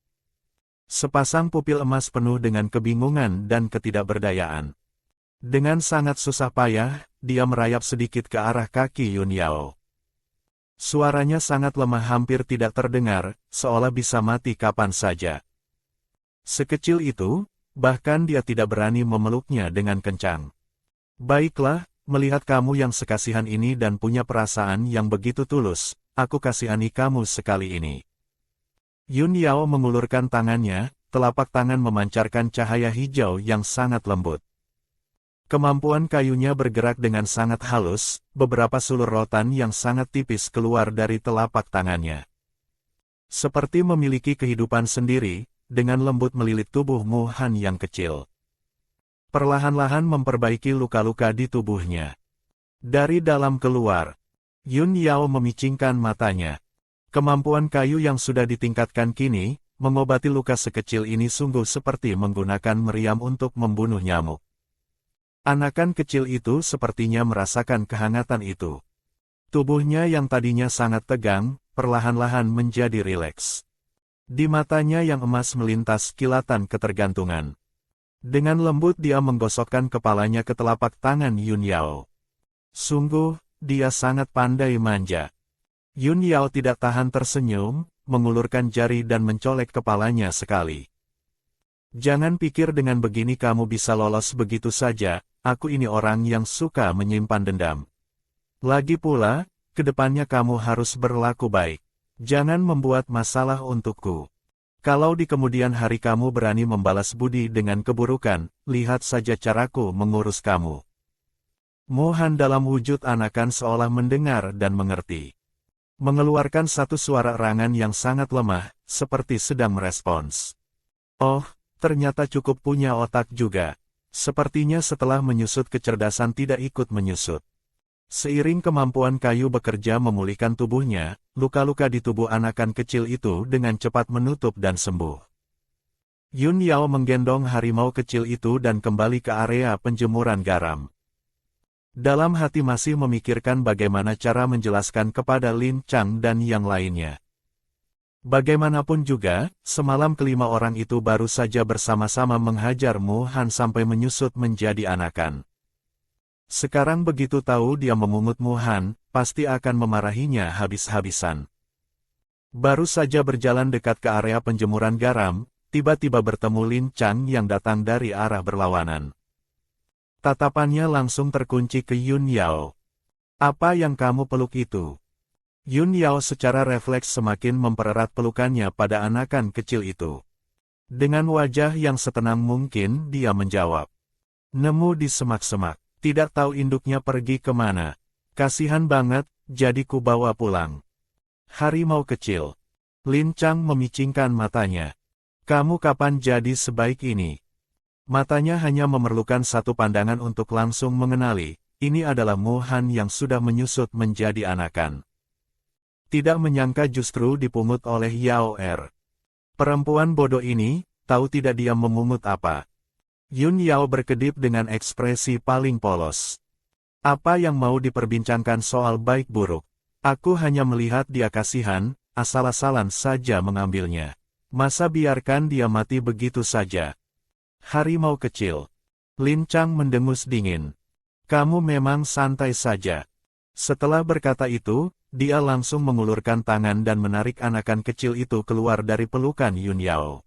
Sepasang pupil emas penuh dengan kebingungan dan ketidakberdayaan. Dengan sangat susah payah, dia merayap sedikit ke arah kaki Yun Yao. Suaranya sangat lemah hampir tidak terdengar, seolah bisa mati kapan saja. Sekecil itu, bahkan dia tidak berani memeluknya dengan kencang. Baiklah, melihat kamu yang sekasihan ini dan punya perasaan yang begitu tulus, aku kasihani kamu sekali ini. Yun Yao mengulurkan tangannya, telapak tangan memancarkan cahaya hijau yang sangat lembut. Kemampuan kayunya bergerak dengan sangat halus, beberapa sulur rotan yang sangat tipis keluar dari telapak tangannya. Seperti memiliki kehidupan sendiri, dengan lembut melilit tubuh Mu-Han yang kecil. Perlahan-lahan memperbaiki luka-luka di tubuhnya. Dari dalam keluar, Yun Yao memicingkan matanya. Kemampuan kayu yang sudah ditingkatkan kini, mengobati luka sekecil ini sungguh seperti menggunakan meriam untuk membunuh nyamuk. Anakan kecil itu sepertinya merasakan kehangatan itu. Tubuhnya yang tadinya sangat tegang, perlahan-lahan menjadi rileks. Di matanya yang emas melintas kilatan ketergantungan. Dengan lembut dia menggosokkan kepalanya ke telapak tangan Yun Yao. Sungguh, dia sangat pandai manja. Yun Yao tidak tahan tersenyum, mengulurkan jari dan mencolek kepalanya sekali. Jangan pikir dengan begini kamu bisa lolos begitu saja, aku ini orang yang suka menyimpan dendam. Lagi pula, kedepannya kamu harus berlaku baik. Jangan membuat masalah untukku. Kalau di kemudian hari kamu berani membalas budi dengan keburukan, lihat saja caraku mengurus kamu. Mu-Han dalam wujud anakan seolah mendengar dan mengerti. Mengeluarkan satu suara erangan yang sangat lemah, seperti sedang merespons. Oh, ternyata cukup punya otak juga. Sepertinya setelah menyusut kecerdasan tidak ikut menyusut. Seiring kemampuan kayu bekerja memulihkan tubuhnya, luka-luka di tubuh anakan kecil itu dengan cepat menutup dan sembuh. Yun Yao menggendong harimau kecil itu dan kembali ke area penjemuran garam. Dalam hati masih memikirkan bagaimana cara menjelaskan kepada Lin Chang dan yang lainnya. Bagaimanapun juga, semalam kelima orang itu baru saja bersama-sama menghajar Mu-Han sampai menyusut menjadi anakan. Sekarang begitu tahu dia memungut Mu Han, pasti akan memarahinya habis-habisan. Baru saja berjalan dekat ke area penjemuran garam, tiba-tiba bertemu Lin Chang yang datang dari arah berlawanan. Tatapannya langsung terkunci ke Yun Yao. Apa yang kamu peluk itu? Yun Yao secara refleks semakin mempererat pelukannya pada anakan kecil itu. Dengan wajah yang setenang mungkin dia menjawab. Nemu di semak-semak, tidak tahu induknya pergi kemana. Kasihan banget, jadi ku bawa pulang. Harimau kecil. Lin Chang memicingkan matanya. Kamu kapan jadi sebaik ini? Matanya hanya memerlukan satu pandangan untuk langsung mengenali, ini adalah Mu Han yang sudah menyusut menjadi anakan. Tidak menyangka justru dipungut oleh Yao Er. Perempuan bodoh ini, tahu tidak dia memungut apa. Yun Yao berkedip dengan ekspresi paling polos. Apa yang mau diperbincangkan soal baik buruk? Aku hanya melihat dia kasihan, asal-asalan saja mengambilnya. Masa biarkan dia mati begitu saja? Harimau kecil. Lin Chang mendengus dingin. Kamu memang santai saja. Setelah berkata itu, dia langsung mengulurkan tangan dan menarik anakan kecil itu keluar dari pelukan Yun Yao.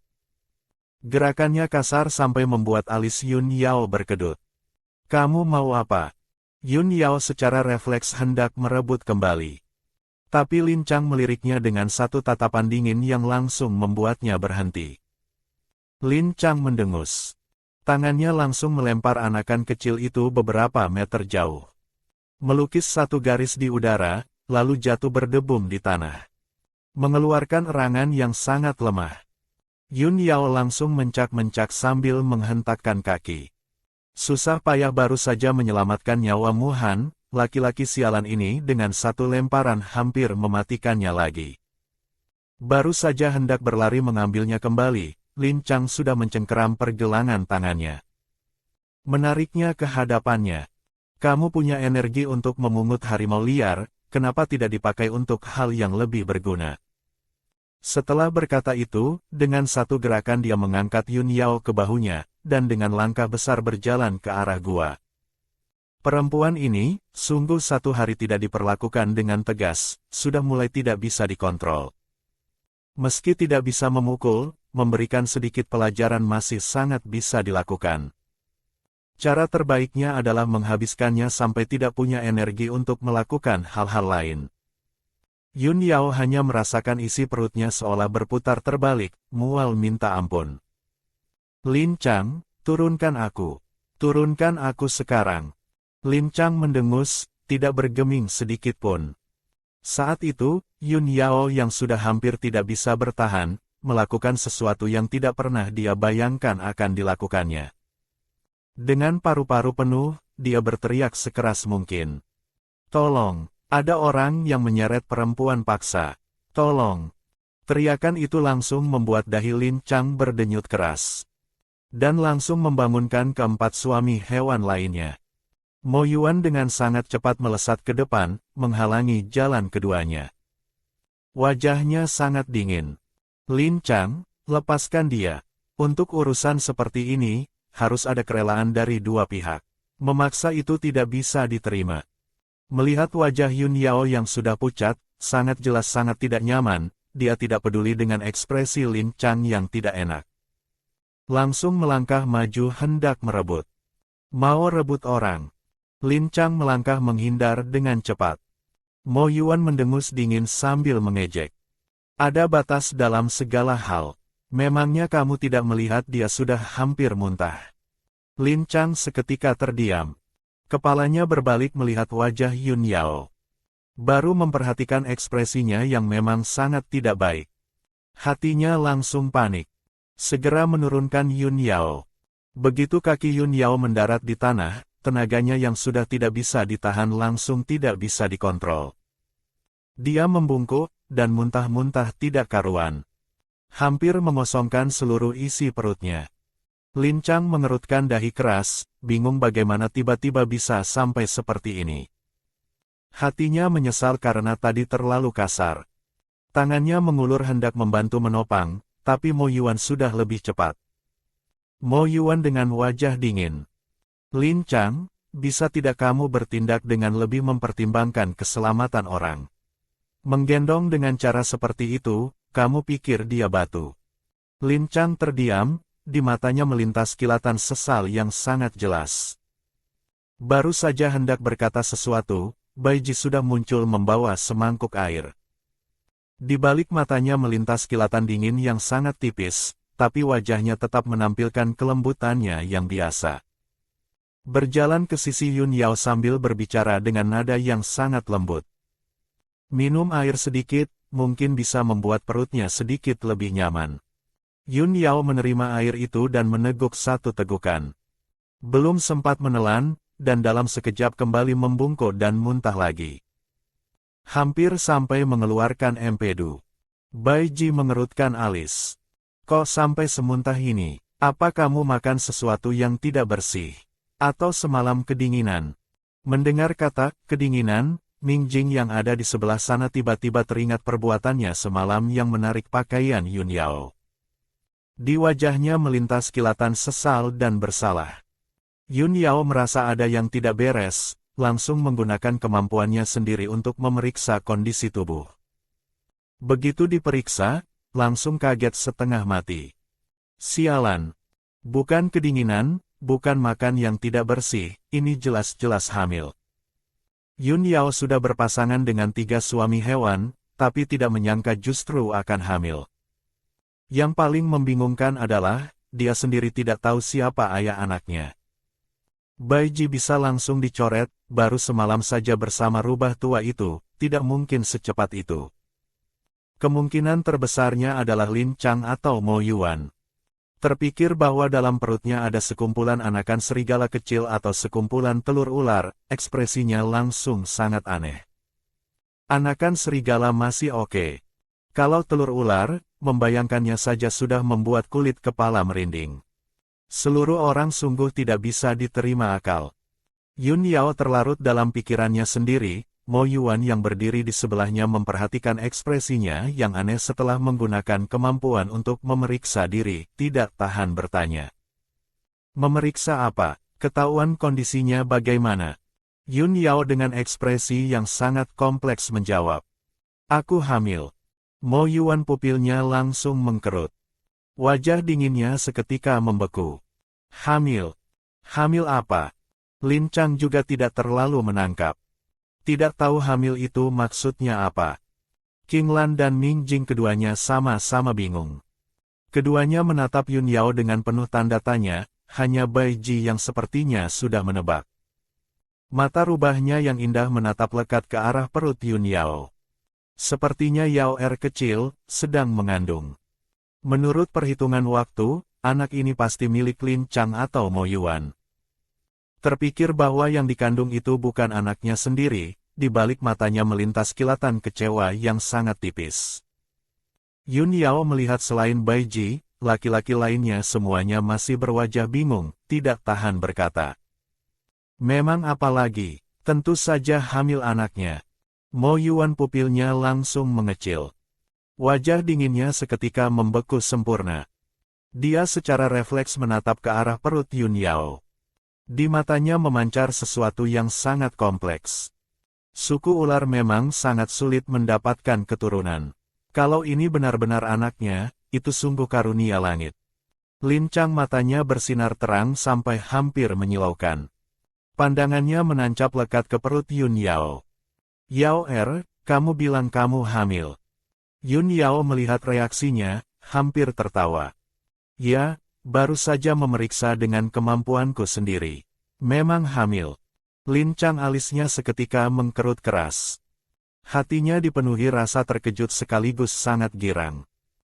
Gerakannya kasar sampai membuat alis Yun Yao berkedut. Kamu mau apa? Yun Yao secara refleks hendak merebut kembali. Tapi Lin Chang meliriknya dengan satu tatapan dingin yang langsung membuatnya berhenti. Lin Chang mendengus. Tangannya langsung melempar anakan kecil itu beberapa meter jauh. Melukis satu garis di udara, lalu jatuh berdebum di tanah. Mengeluarkan erangan yang sangat lemah. Yun Yao langsung mencak-mencak sambil menghentakkan kaki. Susah payah baru saja menyelamatkan nyawa Mu Han. Laki-laki sialan ini dengan satu lemparan hampir mematikannya lagi. Baru saja hendak berlari mengambilnya kembali, Lin Chang sudah mencengkeram pergelangan tangannya. Menariknya ke hadapannya. Kamu punya energi untuk memungut harimau liar, kenapa tidak dipakai untuk hal yang lebih berguna? Setelah berkata itu, dengan satu gerakan dia mengangkat Yun Yao ke bahunya, dan dengan langkah besar berjalan ke arah gua. Perempuan ini, sungguh satu hari tidak diperlakukan dengan tegas, sudah mulai tidak bisa dikontrol. Meski tidak bisa memukul, memberikan sedikit pelajaran masih sangat bisa dilakukan. Cara terbaiknya adalah menghabiskannya sampai tidak punya energi untuk melakukan hal-hal lain. Yun Yao hanya merasakan isi perutnya seolah berputar terbalik, mual minta ampun. Lin Chang, turunkan aku sekarang. Lin Chang mendengus, tidak bergeming sedikit pun. Saat itu, Yun Yao yang sudah hampir tidak bisa bertahan, melakukan sesuatu yang tidak pernah dia bayangkan akan dilakukannya. Dengan paru-paru penuh, dia berteriak sekeras mungkin. Tolong, ada orang yang menyeret perempuan paksa. Tolong. Teriakan itu langsung membuat dahi Lin Chang berdenyut keras. Dan langsung membangunkan keempat suami hewan lainnya. Mo Yuan dengan sangat cepat melesat ke depan, menghalangi jalan keduanya. Wajahnya sangat dingin. Lin Chang, lepaskan dia. Untuk urusan seperti ini, harus ada kerelaan dari dua pihak. Memaksa itu tidak bisa diterima. Melihat wajah Yun Yao yang sudah pucat, sangat jelas sangat tidak nyaman, dia tidak peduli dengan ekspresi Lin Chang yang tidak enak. Langsung melangkah maju hendak merebut. Mau rebut orang. Lin Chang melangkah menghindar dengan cepat. Mo Yuan mendengus dingin sambil mengejek. Ada batas dalam segala hal. Memangnya kamu tidak melihat dia sudah hampir muntah? Lin Chang seketika terdiam. Kepalanya berbalik melihat wajah Yun Yao. Baru memperhatikan ekspresinya yang memang sangat tidak baik. Hatinya langsung panik. Segera menurunkan Yun Yao. Begitu kaki Yun Yao mendarat di tanah, tenaganya yang sudah tidak bisa ditahan langsung tidak bisa dikontrol. Dia membungkuk, dan muntah-muntah tidak karuan. Hampir mengosongkan seluruh isi perutnya. Lin Chang mengerutkan dahi keras, bingung bagaimana tiba-tiba bisa sampai seperti ini. Hatinya menyesal karena tadi terlalu kasar. Tangannya mengulur hendak membantu menopang, tapi Mo Yuan sudah lebih cepat. Mo Yuan dengan wajah dingin. Lin Chang, bisa tidak kamu bertindak dengan lebih mempertimbangkan keselamatan orang? Menggendong dengan cara seperti itu, kamu pikir dia batu? Lin Chang terdiam, di matanya melintas kilatan sesal yang sangat jelas. Baru saja hendak berkata sesuatu, Bai Ji sudah muncul membawa semangkuk air. Di balik matanya melintas kilatan dingin yang sangat tipis, tapi wajahnya tetap menampilkan kelembutannya yang biasa. Berjalan ke sisi Yun Yao sambil berbicara dengan nada yang sangat lembut. Minum air sedikit, mungkin bisa membuat perutnya sedikit lebih nyaman. Yun Yao menerima air itu dan meneguk satu tegukan. Belum sempat menelan, dan dalam sekejap kembali membungkuk dan muntah lagi. Hampir sampai mengeluarkan empedu. Bai Ji mengerutkan alis. Kok sampai semuntah ini? Apa kamu makan sesuatu yang tidak bersih? Atau semalam kedinginan? Mendengar kata kedinginan, Ming Jing yang ada di sebelah sana tiba-tiba teringat perbuatannya semalam yang menarik pakaian Yun Yao. Di wajahnya melintas kilatan sesal dan bersalah. Yun Yao merasa ada yang tidak beres, langsung menggunakan kemampuannya sendiri untuk memeriksa kondisi tubuh. Begitu diperiksa, langsung kaget setengah mati. Sialan. Bukan kedinginan, bukan makan yang tidak bersih, ini jelas-jelas hamil. Yun Yao sudah berpasangan dengan 3 suami hewan, tapi tidak menyangka justru akan hamil. Yang paling membingungkan adalah, dia sendiri tidak tahu siapa ayah anaknya. Bai Ji bisa langsung dicoret, baru semalam saja bersama rubah tua itu, tidak mungkin secepat itu. Kemungkinan terbesarnya adalah Lin Chang atau Mo Yuan. Terpikir bahwa dalam perutnya ada sekumpulan anakan serigala kecil atau sekumpulan telur ular, ekspresinya langsung sangat aneh. Anakan serigala masih oke. Kalau telur ular, membayangkannya saja sudah membuat kulit kepala merinding. Seluruh orang sungguh tidak bisa diterima akal. Yun Yao terlarut dalam pikirannya sendiri. Mo Yuan yang berdiri di sebelahnya memperhatikan ekspresinya yang aneh setelah menggunakan kemampuan untuk memeriksa diri, tidak tahan bertanya. Memeriksa apa? Ketahuan kondisinya bagaimana? Yun Yao dengan ekspresi yang sangat kompleks menjawab. Aku hamil. Mo Yuan pupilnya langsung mengkerut. Wajah dinginnya seketika membeku. Hamil? Hamil apa? Lin Chang juga tidak terlalu menangkap. Tidak tahu hamil itu maksudnya apa. King Lan dan Ming Jing keduanya sama-sama bingung. Keduanya menatap Yun Yao dengan penuh tanda tanya, hanya Bai Ji yang sepertinya sudah menebak. Mata rubahnya yang indah menatap lekat ke arah perut Yun Yao. Sepertinya Yao kecil, sedang mengandung. Menurut perhitungan waktu, anak ini pasti milik Lin Chang atau Mo Yuan. Terpikir bahwa yang dikandung itu bukan anaknya sendiri, di balik matanya melintas kilatan kecewa yang sangat tipis. Yun Yao melihat selain Bai Ji, laki-laki lainnya semuanya masih berwajah bingung, tidak tahan berkata. Memang apa lagi? Tentu saja hamil anaknya. Mo Yuan pupilnya langsung mengecil. Wajah dinginnya seketika membeku sempurna. Dia secara refleks menatap ke arah perut Yun Yao. Di matanya memancar sesuatu yang sangat kompleks. Suku ular memang sangat sulit mendapatkan keturunan. Kalau ini benar-benar anaknya, itu sungguh karunia langit. Lin Chang matanya bersinar terang sampai hampir menyilaukan. Pandangannya menancap lekat ke perut Yun Yao. Yao kamu bilang kamu hamil. Yun Yao melihat reaksinya, hampir tertawa. Ya, baru saja memeriksa dengan kemampuanku sendiri. Memang hamil. Lin Chang alisnya seketika mengkerut keras. Hatinya dipenuhi rasa terkejut sekaligus sangat girang.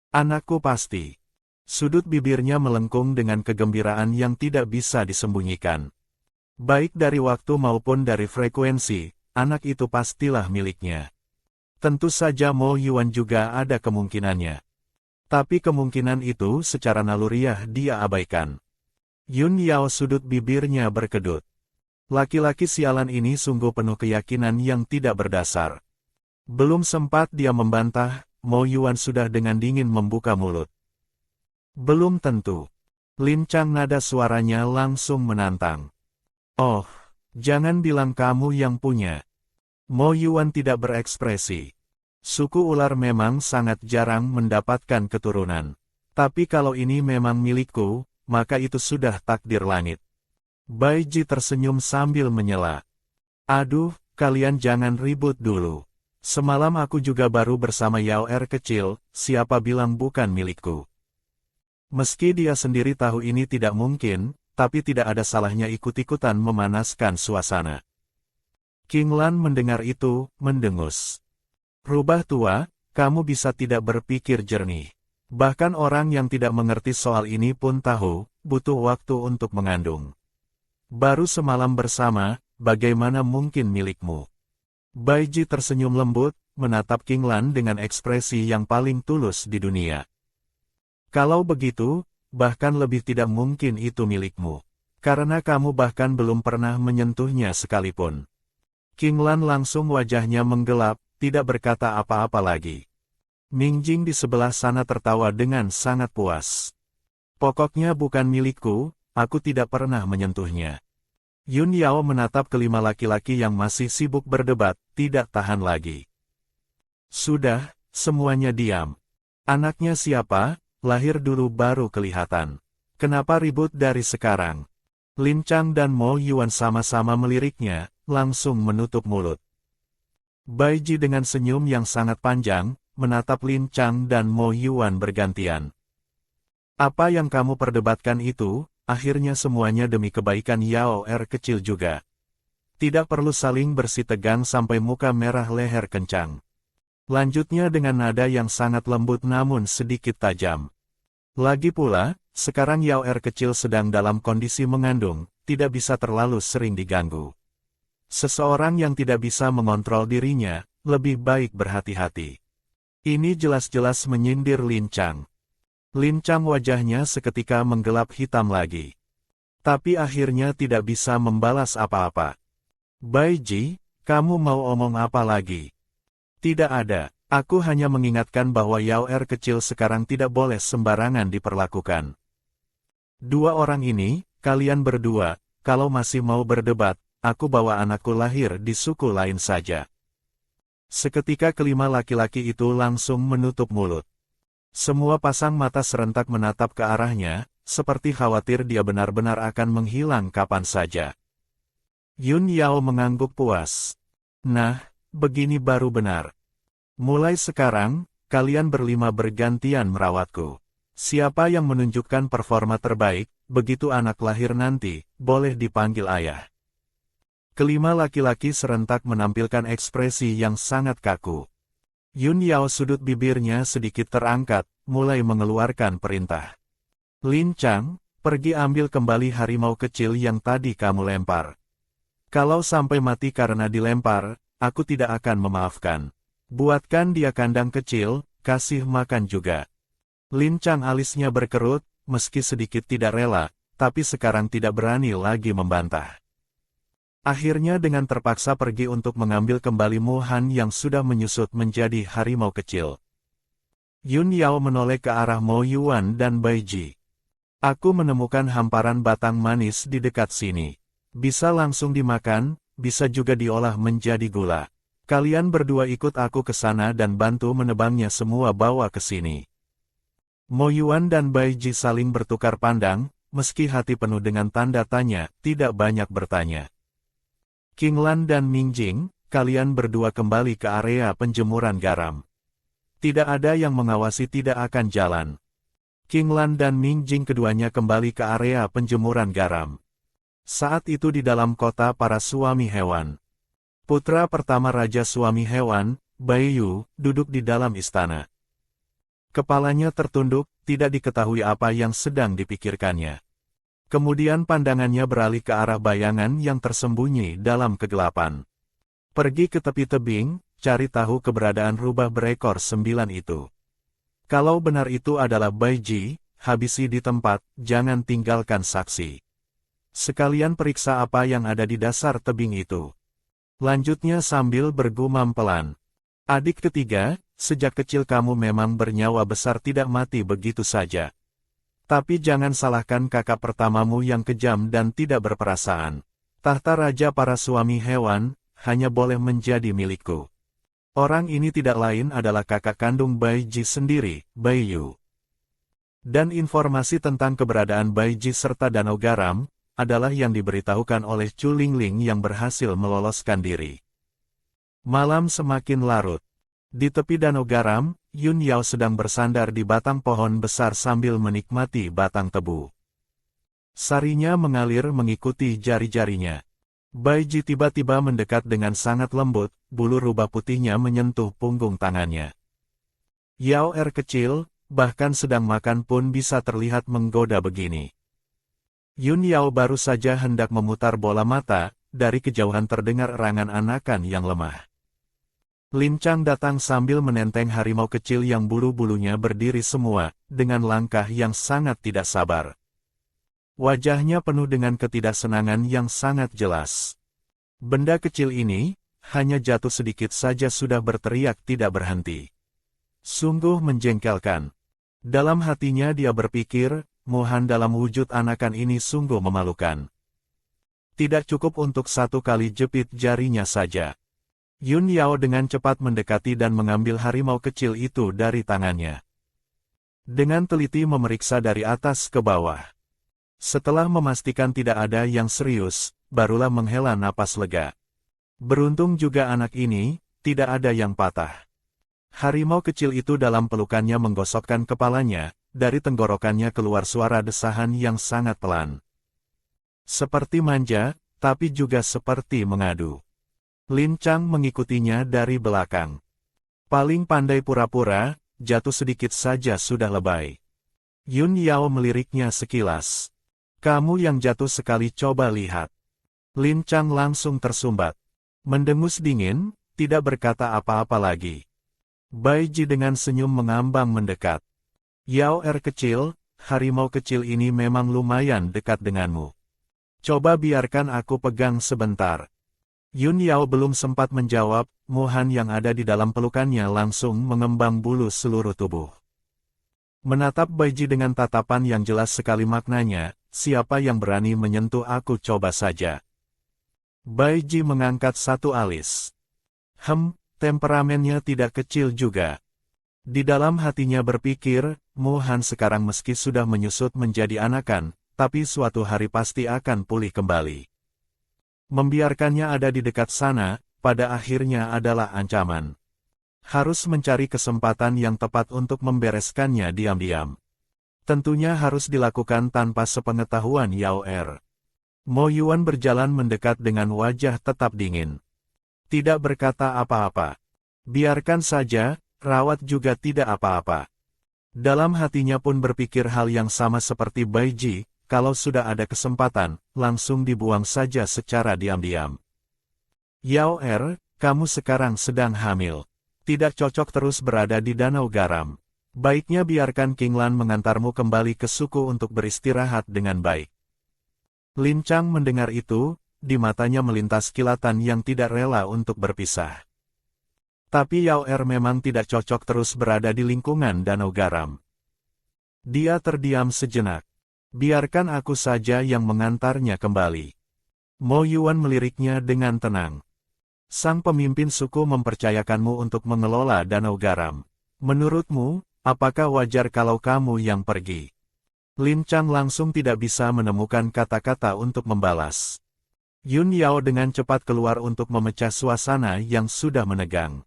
Anakku pasti. Sudut bibirnya melengkung dengan kegembiraan yang tidak bisa disembunyikan. Baik dari waktu maupun dari frekuensi, anak itu pastilah miliknya. Tentu saja Mo Yuan juga ada kemungkinannya. Tapi kemungkinan itu secara naluriah dia abaikan. Yun Yao sudut bibirnya berkedut. Laki-laki sialan ini sungguh penuh keyakinan yang tidak berdasar. Belum sempat dia membantah, Mo Yuan sudah dengan dingin membuka mulut. Belum tentu. Lin Chang nada suaranya langsung menantang. Oh, Jangan bilang kamu yang punya. Mo Yuan tidak berekspresi. Suku ular memang sangat jarang mendapatkan keturunan. Tapi kalau ini memang milikku, maka itu sudah takdir langit. Bai Ji tersenyum sambil menyela. Aduh, kalian jangan ribut dulu. Semalam aku juga baru bersama Yao Er kecil, siapa bilang bukan milikku. Meski dia sendiri tahu ini tidak mungkin, tapi tidak ada salahnya ikut-ikutan memanaskan suasana. King Lan mendengar itu, mendengus. Rubah tua, kamu bisa tidak berpikir jernih. Bahkan orang yang tidak mengerti soal ini pun tahu, butuh waktu untuk mengandung. Baru semalam bersama, bagaimana mungkin milikmu? Bai Ji tersenyum lembut, menatap King Lan dengan ekspresi yang paling tulus di dunia. Kalau begitu, bahkan lebih tidak mungkin itu milikmu. Karena kamu bahkan belum pernah menyentuhnya sekalipun. King Lan langsung wajahnya menggelap, tidak berkata apa-apa lagi. Ming Jing di sebelah sana tertawa dengan sangat puas. Pokoknya bukan milikku, aku tidak pernah menyentuhnya. Yun Yao menatap kelima laki-laki yang masih sibuk berdebat, tidak tahan lagi. Sudah, semuanya diam. Anaknya siapa, lahir dulu baru kelihatan. Kenapa ribut dari sekarang? Lin Chang dan Mo Yuan sama-sama meliriknya, langsung menutup mulut. Bai Ji dengan senyum yang sangat panjang, menatap Lin Chang dan Mo Yuan bergantian. Apa yang kamu perdebatkan itu? Akhirnya semuanya demi kebaikan Yao Er kecil juga. Tidak perlu saling bersih tegang sampai muka merah leher kencang. Lanjutnya dengan nada yang sangat lembut namun sedikit tajam. Lagi pula, sekarang Yao Er kecil sedang dalam kondisi mengandung, tidak bisa terlalu sering diganggu. Seseorang yang tidak bisa mengontrol dirinya, lebih baik berhati-hati. Ini jelas-jelas menyindir Lin Chang. Lin Chang wajahnya seketika menggelap hitam lagi. Tapi akhirnya tidak bisa membalas apa-apa. Bai Ji, kamu mau omong apa lagi? Tidak ada, aku hanya mengingatkan bahwa Yao Er kecil sekarang tidak boleh sembarangan diperlakukan. Dua orang ini, kalian berdua, kalau masih mau berdebat, aku bawa anakku lahir di suku lain saja. Seketika kelima laki-laki itu langsung menutup mulut. Semua pasang mata serentak menatap ke arahnya, seperti khawatir dia benar-benar akan menghilang kapan saja. Yun Yao mengangguk puas. Nah, begini baru benar. Mulai sekarang, kalian berlima bergantian merawatku. Siapa yang menunjukkan performa terbaik, begitu anak lahir nanti, boleh dipanggil ayah. Kelima laki-laki serentak menampilkan ekspresi yang sangat kaku. Yun Yao sudut bibirnya sedikit terangkat, mulai mengeluarkan perintah. Lin Chang, pergi ambil kembali harimau kecil yang tadi kamu lempar. Kalau sampai mati karena dilempar, aku tidak akan memaafkan. Buatkan dia kandang kecil, kasih makan juga. Lin Chang alisnya berkerut, meski sedikit tidak rela, tapi sekarang tidak berani lagi membantah. Akhirnya dengan terpaksa pergi untuk mengambil kembali Mu Han yang sudah menyusut menjadi harimau kecil. Yun Yao menoleh ke arah Mo Yuan dan Bai Ji. Aku menemukan hamparan batang manis di dekat sini. Bisa langsung dimakan, bisa juga diolah menjadi gula. Kalian berdua ikut aku ke sana dan bantu menebangnya semua bawa ke sini. Mo Yuan dan Bai Ji saling bertukar pandang, meski hati penuh dengan tanda tanya, tidak banyak bertanya. King Lan dan Ming Jing, kalian berdua kembali ke area penjemuran garam. Tidak ada yang mengawasi tidak akan jalan. King Lan dan Ming Jing keduanya kembali ke area penjemuran garam. Saat itu di dalam kota para suami hewan. Putra pertama Raja Suami Hewan, Bai Yu, duduk di dalam istana. Kepalanya tertunduk, tidak diketahui apa yang sedang dipikirkannya. Kemudian pandangannya beralih ke arah bayangan yang tersembunyi dalam kegelapan. Pergi ke tepi tebing, cari tahu keberadaan rubah berekor 9 itu. Kalau benar itu adalah Bai Ji, habisi di tempat, jangan tinggalkan saksi. Sekalian periksa apa yang ada di dasar tebing itu. Lanjutnya sambil bergumam pelan. Adik ketiga, sejak kecil kamu memang bernyawa besar tidak mati begitu saja. Tapi jangan salahkan kakak pertamamu yang kejam dan tidak berperasaan. Tahta raja para suami hewan, hanya boleh menjadi milikku. Orang ini tidak lain adalah kakak kandung Bai Ji sendiri, Bai Yu. Dan informasi tentang keberadaan Bai Ji serta Danau Garam, adalah yang diberitahukan oleh Chu Lingling yang berhasil meloloskan diri. Malam semakin larut. Di tepi Danau Garam, Yun Yao sedang bersandar di batang pohon besar sambil menikmati batang tebu. Sarinya mengalir mengikuti jari-jarinya. Bai Ji tiba-tiba mendekat dengan sangat lembut, bulu rubah putihnya menyentuh punggung tangannya. Yao kecil, bahkan sedang makan pun bisa terlihat menggoda begini. Yun Yao baru saja hendak memutar bola mata, dari kejauhan terdengar erangan anakan yang lemah. Lin Chang datang sambil menenteng harimau kecil yang bulu-bulunya berdiri semua, dengan langkah yang sangat tidak sabar. Wajahnya penuh dengan ketidaksenangan yang sangat jelas. Benda kecil ini, hanya jatuh sedikit saja sudah berteriak tidak berhenti. Sungguh menjengkelkan. Dalam hatinya dia berpikir, Mohan dalam wujud anakan ini sungguh memalukan. Tidak cukup untuk satu kali jepit jarinya saja. Yun Yao dengan cepat mendekati dan mengambil harimau kecil itu dari tangannya. Dengan teliti memeriksa dari atas ke bawah. Setelah memastikan tidak ada yang serius, barulah menghela napas lega. Beruntung juga anak ini, tidak ada yang patah. Harimau kecil itu dalam pelukannya menggosokkan kepalanya, dari tenggorokannya keluar suara desahan yang sangat pelan. Seperti manja, tapi juga seperti mengadu. Lin Chang mengikutinya dari belakang. Paling pandai pura-pura, jatuh sedikit saja sudah lebay. Yun Yao meliriknya sekilas. Kamu yang jatuh sekali coba lihat. Lin Chang langsung tersumbat. Mendengus dingin, tidak berkata apa-apa lagi. Bai Ji dengan senyum mengambang mendekat. Yao kecil, harimau kecil ini memang lumayan dekat denganmu. Coba biarkan aku pegang sebentar. Yun Yao belum sempat menjawab, Mohan yang ada di dalam pelukannya langsung mengembang bulu seluruh tubuh. Menatap Bai Ji dengan tatapan yang jelas sekali maknanya, siapa yang berani menyentuh aku coba saja. Bai Ji mengangkat satu alis. Temperamennya tidak kecil juga. Di dalam hatinya berpikir, Mohan sekarang meski sudah menyusut menjadi anakan, tapi suatu hari pasti akan pulih kembali. Membiarkannya ada di dekat sana, pada akhirnya adalah ancaman. Harus mencari kesempatan yang tepat untuk membereskannya diam-diam. Tentunya harus dilakukan tanpa sepengetahuan Yao. Mo Yuan berjalan mendekat dengan wajah tetap dingin. Tidak berkata apa-apa. Biarkan saja, rawat juga tidak apa-apa. Dalam hatinya pun berpikir hal yang sama seperti Bai Ji, kalau sudah ada kesempatan, langsung dibuang saja secara diam-diam. Yao, kamu sekarang sedang hamil. Tidak cocok terus berada di Danau Garam. Baiknya biarkan King Lan mengantarmu kembali ke suku untuk beristirahat dengan baik. Lin Chang mendengar itu, di matanya melintas kilatan yang tidak rela untuk berpisah. Tapi Yao memang tidak cocok terus berada di lingkungan Danau Garam. Dia terdiam sejenak. Biarkan aku saja yang mengantarnya kembali. Mo Yuan meliriknya dengan tenang. Sang pemimpin suku mempercayakanmu untuk mengelola Danau Garam. Menurutmu, apakah wajar kalau kamu yang pergi? Lin Chang langsung tidak bisa menemukan kata-kata untuk membalas. Yun Yao dengan cepat keluar untuk memecah suasana yang sudah menegang.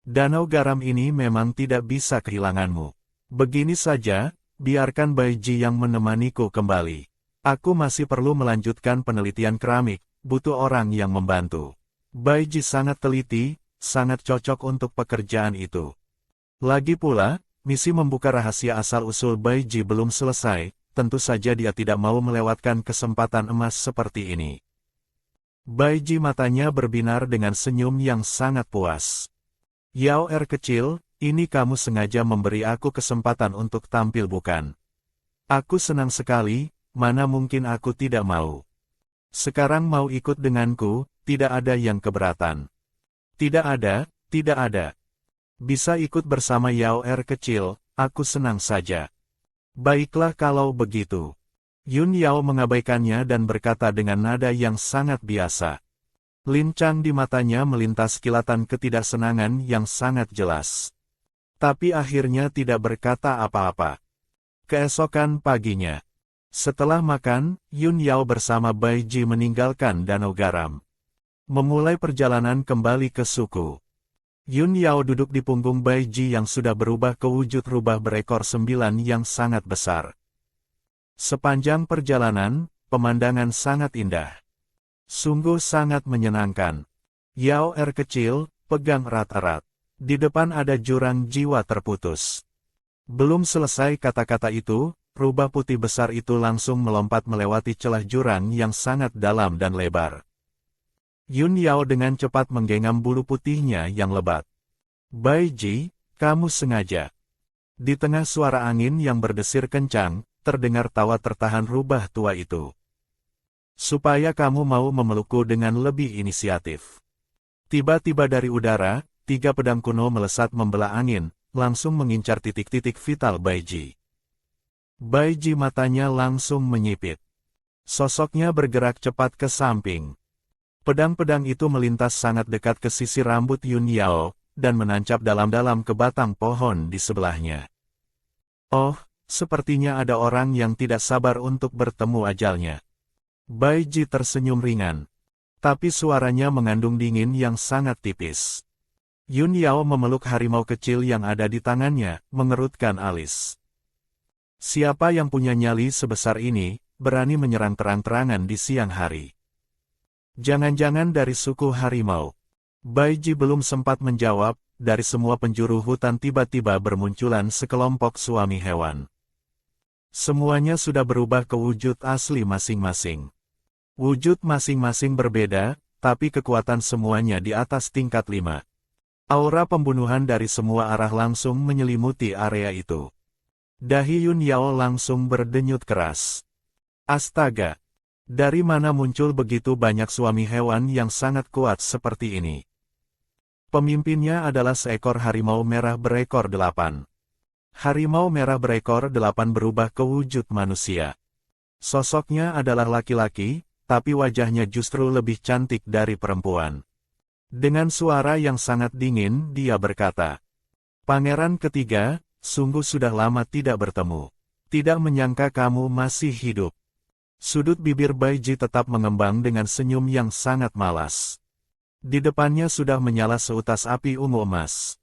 Danau Garam ini memang tidak bisa kehilanganmu. Begini saja, biarkan Bai Ji yang menemaniku kembali. Aku masih perlu melanjutkan penelitian keramik, butuh orang yang membantu. Bai Ji sangat teliti, sangat cocok untuk pekerjaan itu. Lagi pula, misi membuka rahasia asal-usul Bai Ji belum selesai, tentu saja dia tidak mau melewatkan kesempatan emas seperti ini. Bai Ji matanya berbinar dengan senyum yang sangat puas. Yao kecil, ini kamu sengaja memberi aku kesempatan untuk tampil bukan? Aku senang sekali, mana mungkin aku tidak mau. Sekarang mau ikut denganku, tidak ada yang keberatan. Tidak ada, tidak ada. Bisa ikut bersama Yao kecil, aku senang saja. Baiklah kalau begitu. Yun Yao mengabaikannya dan berkata dengan nada yang sangat biasa. Lincang di matanya melintas kilatan ketidaksenangan yang sangat jelas. Tapi akhirnya tidak berkata apa-apa. Keesokan paginya, setelah makan, Yun Yao bersama Bai Ji meninggalkan Danau Garam. Memulai perjalanan kembali ke suku. Yun Yao duduk di punggung Bai Ji yang sudah berubah ke wujud rubah berekor 9 yang sangat besar. Sepanjang perjalanan, pemandangan sangat indah. Sungguh sangat menyenangkan. Yao kecil, pegang erat-erat. Di depan ada jurang jiwa terputus. Belum selesai kata-kata itu, rubah putih besar itu langsung melompat melewati celah jurang yang sangat dalam dan lebar. Yun Yao dengan cepat menggenggam bulu putihnya yang lebat. Bai Ji, kamu sengaja. Di tengah suara angin yang berdesir kencang, terdengar tawa tertahan rubah tua itu. Supaya kamu mau memelukku dengan lebih inisiatif. Tiba-tiba dari udara, 3 pedang kuno melesat membelah angin, langsung mengincar titik-titik vital Bai Ji. Bai Ji matanya langsung menyipit. Sosoknya bergerak cepat ke samping. Pedang-pedang itu melintas sangat dekat ke sisi rambut Yun Yao, dan menancap dalam-dalam ke batang pohon di sebelahnya. Oh, sepertinya ada orang yang tidak sabar untuk bertemu ajalnya. Bai Ji tersenyum ringan. Tapi suaranya mengandung dingin yang sangat tipis. Yun Yao memeluk harimau kecil yang ada di tangannya, mengerutkan alis. Siapa yang punya nyali sebesar ini, berani menyerang terang-terangan di siang hari? Jangan-jangan dari suku harimau. Bai Ji belum sempat menjawab, dari semua penjuru hutan tiba-tiba bermunculan sekelompok suami hewan. Semuanya sudah berubah ke wujud asli masing-masing. Wujud masing-masing berbeda, tapi kekuatan semuanya di atas tingkat 5. Aura pembunuhan dari semua arah langsung menyelimuti area itu. Dahi Yun Yao langsung berdenyut keras. Astaga! Dari mana muncul begitu banyak suami hewan yang sangat kuat seperti ini? Pemimpinnya adalah seekor harimau merah berekor 8. Harimau merah berekor 8 berubah ke wujud manusia. Sosoknya adalah laki-laki, tapi wajahnya justru lebih cantik dari perempuan. Dengan suara yang sangat dingin, dia berkata, "Pangeran ketiga, sungguh sudah lama tidak bertemu. Tidak menyangka kamu masih hidup." Sudut bibir Bai Ji tetap mengembang dengan senyum yang sangat malas. Di depannya sudah menyala seutas api ungu emas.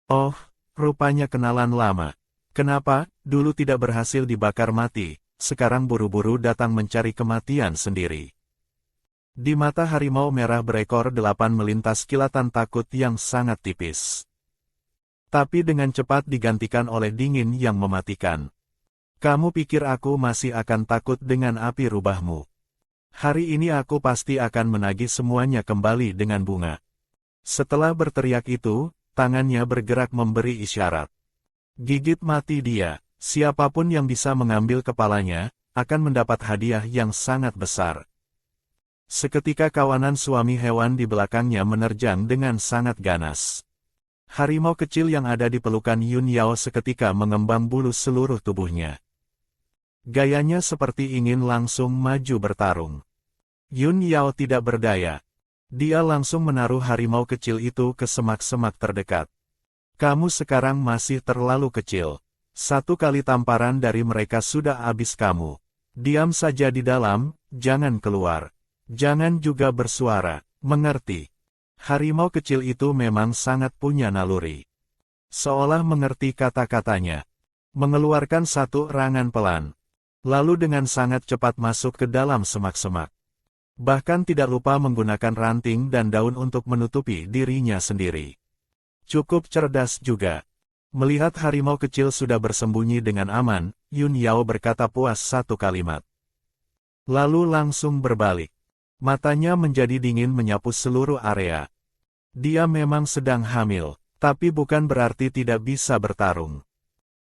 Oh, rupanya kenalan lama. Kenapa, dulu tidak berhasil dibakar mati, sekarang buru-buru datang mencari kematian sendiri. Di mata harimau merah berekor 8 melintas kilatan takut yang sangat tipis. Tapi dengan cepat digantikan oleh dingin yang mematikan. Kamu pikir aku masih akan takut dengan api rubahmu? Hari ini aku pasti akan menagih semuanya kembali dengan bunga. Setelah berteriak itu, tangannya bergerak memberi isyarat. Gigit mati dia, siapapun yang bisa mengambil kepalanya, akan mendapat hadiah yang sangat besar. Seketika kawanan suami hewan di belakangnya menerjang dengan sangat ganas. Harimau kecil yang ada di pelukan Yun Yao seketika mengembang bulu seluruh tubuhnya. Gayanya seperti ingin langsung maju bertarung. Yun Yao tidak berdaya. Dia langsung menaruh harimau kecil itu ke semak-semak terdekat. Kamu sekarang masih terlalu kecil. 1 kali tamparan dari mereka sudah habis kamu. Diam saja di dalam, jangan keluar. Jangan juga bersuara, mengerti? Harimau kecil itu memang sangat punya naluri. Seolah mengerti kata-katanya. Mengeluarkan 1 erangan pelan. Lalu dengan sangat cepat masuk ke dalam semak-semak. Bahkan tidak lupa menggunakan ranting dan daun untuk menutupi dirinya sendiri. Cukup cerdas juga. Melihat harimau kecil sudah bersembunyi dengan aman, Yun Yao berkata puas 1 kalimat. Lalu langsung berbalik. Matanya menjadi dingin menyapu seluruh area. Dia memang sedang hamil, tapi bukan berarti tidak bisa bertarung.